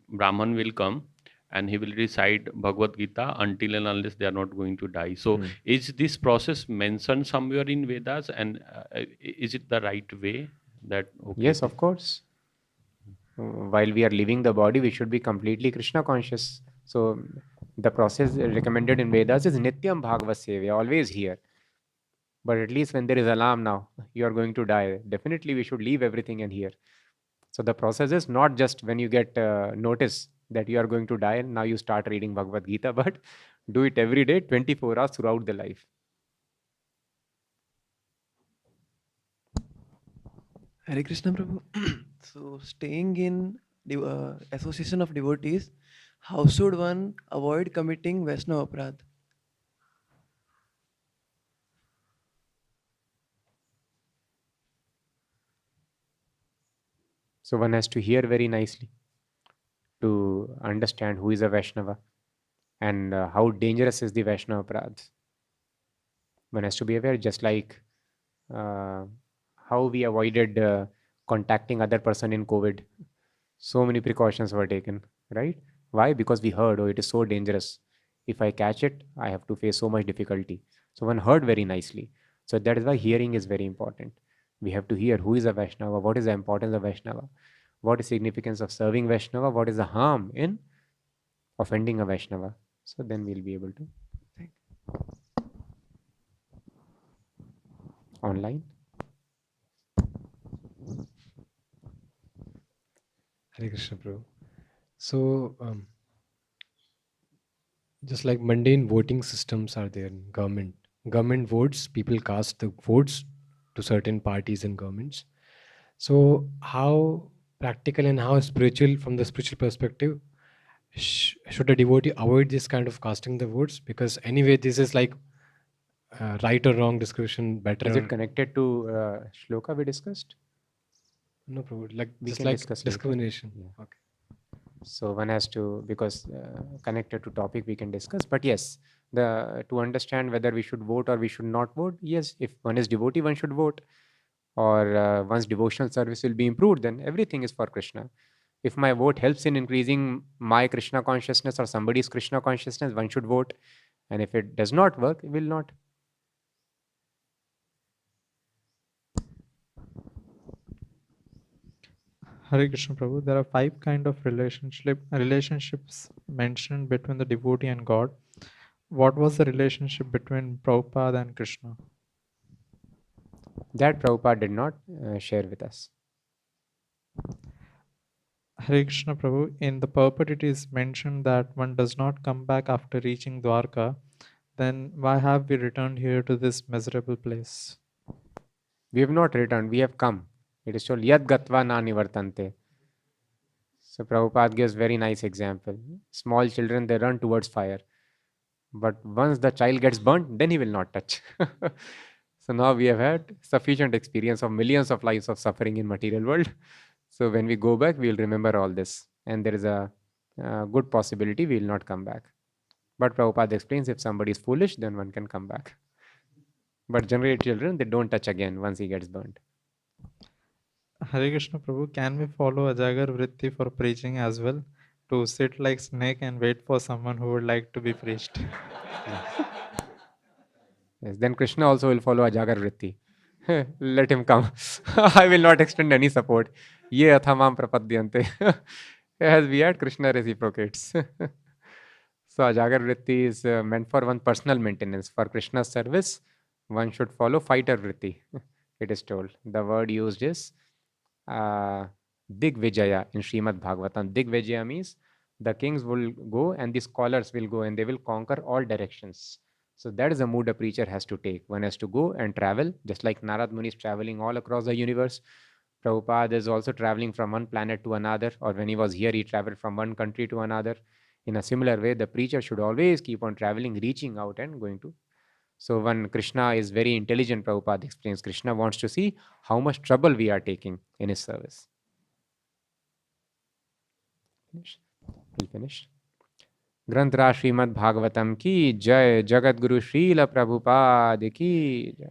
Brahman will come and he will recite Bhagavad Gita until and unless they are not going to die. So is this process mentioned somewhere in Vedas, and is it the right way? That okay? Yes, of course. While we are leaving the body, we should be completely Krishna conscious. So the process recommended in Vedas is Nityam Bhagavad Sevya, always here. But at least when there is alarm now, you are going to die, definitely we should leave everything and here. So the process is not just when you get notice that you are going to die and now you start reading Bhagavad Gita, but do it every day, 24 hours throughout the life. Hare Krishna Prabhu. So staying in association of devotees, how should one avoid committing Vaishnava Aparadh? So one has to hear very nicely to understand who is a Vaishnava and how dangerous is the Vaishnava Aparadh. One has to be aware, just like how we avoided contacting other person in COVID. So many precautions were taken, right? Why? Because we heard, oh, it is so dangerous. If I catch it, I have to face so much difficulty. So one heard very nicely. So that is why hearing is very important. We have to hear who is a Vaishnava, what is the importance of Vaishnava, what is significance of serving Vaishnava, what is the harm in offending a Vaishnava. So then we'll be able to. Thank Online. Hare Krishna Prabhu. So, just like mundane voting systems are there in government votes, people cast the votes to certain parties and governments. So how practical and how spiritual, from the spiritual perspective, should a devotee avoid this kind of casting the votes? Because anyway, this is like right or wrong discussion, better. Is or- it connected to shloka we discussed? No, Prabhu. Like We just can like discuss later. discrimination. Yeah. Okay. So one has to, because connected to topic we can discuss. But yes, the to understand whether we should vote or we should not vote, yes, if one is devotee, one should vote. Or once devotional service will be improved, then everything is for Krishna. If my vote helps in increasing my Krishna consciousness or somebody's Krishna consciousness, one should vote. And if it does not work, it will not. Hare Krishna Prabhu, there are 5 kind of relationships mentioned between the devotee and God. What was the relationship between Prabhupada and Krishna? That Prabhupada did not share with us. Hare Krishna Prabhu, in the purport it is mentioned that one does not come back after reaching Dwarka. Then why have we returned here to this miserable place? We have not returned, we have come. It is told, Yad Gatva na nivartante. So Prabhupada gives very nice example. Small children, they run towards fire. But once the child gets burnt, then he will not touch. So now we have had sufficient experience of millions of lives of suffering in material world. So when we go back, we will remember all this. And there is a good possibility we will not come back. But Prabhupada explains, if somebody is foolish, then one can come back. But generally children, they don't touch again once he gets burnt. Hare Krishna Prabhu, can we follow Ajagar Vritti for preaching as well? To sit like snake and wait for someone who would like to be preached. Yes, then Krishna also will follow Ajagar Vritti. Let him come. I will not extend any support. Ye athamam prapadyante. As we had, Krishna reciprocates. So Ajagar Vritti is meant for one personal maintenance. For Krishna's service, one should follow fighter Vritti. It is told. The word used is Digvijaya in Śrīmad-Bhāgavatam. Digvijaya means the kings will go and the scholars will go and they will conquer all directions. So that is the mood a preacher has to take. One has to go and travel, just like Narad Muni is traveling all across the universe. Prabhupada is also traveling from one planet to another, or when he was here, he traveled from one country to another. In a similar way, the preacher should always keep on traveling, reaching out and going to. So when Krishna is very intelligent, Prabhupada explains, Krishna wants to see how much trouble we are taking in his service. Finish? We finished. ग्रंथराज Shrimad Bhagavatam की जय, जगत गुरु श्रील प्रभुपाद की जय.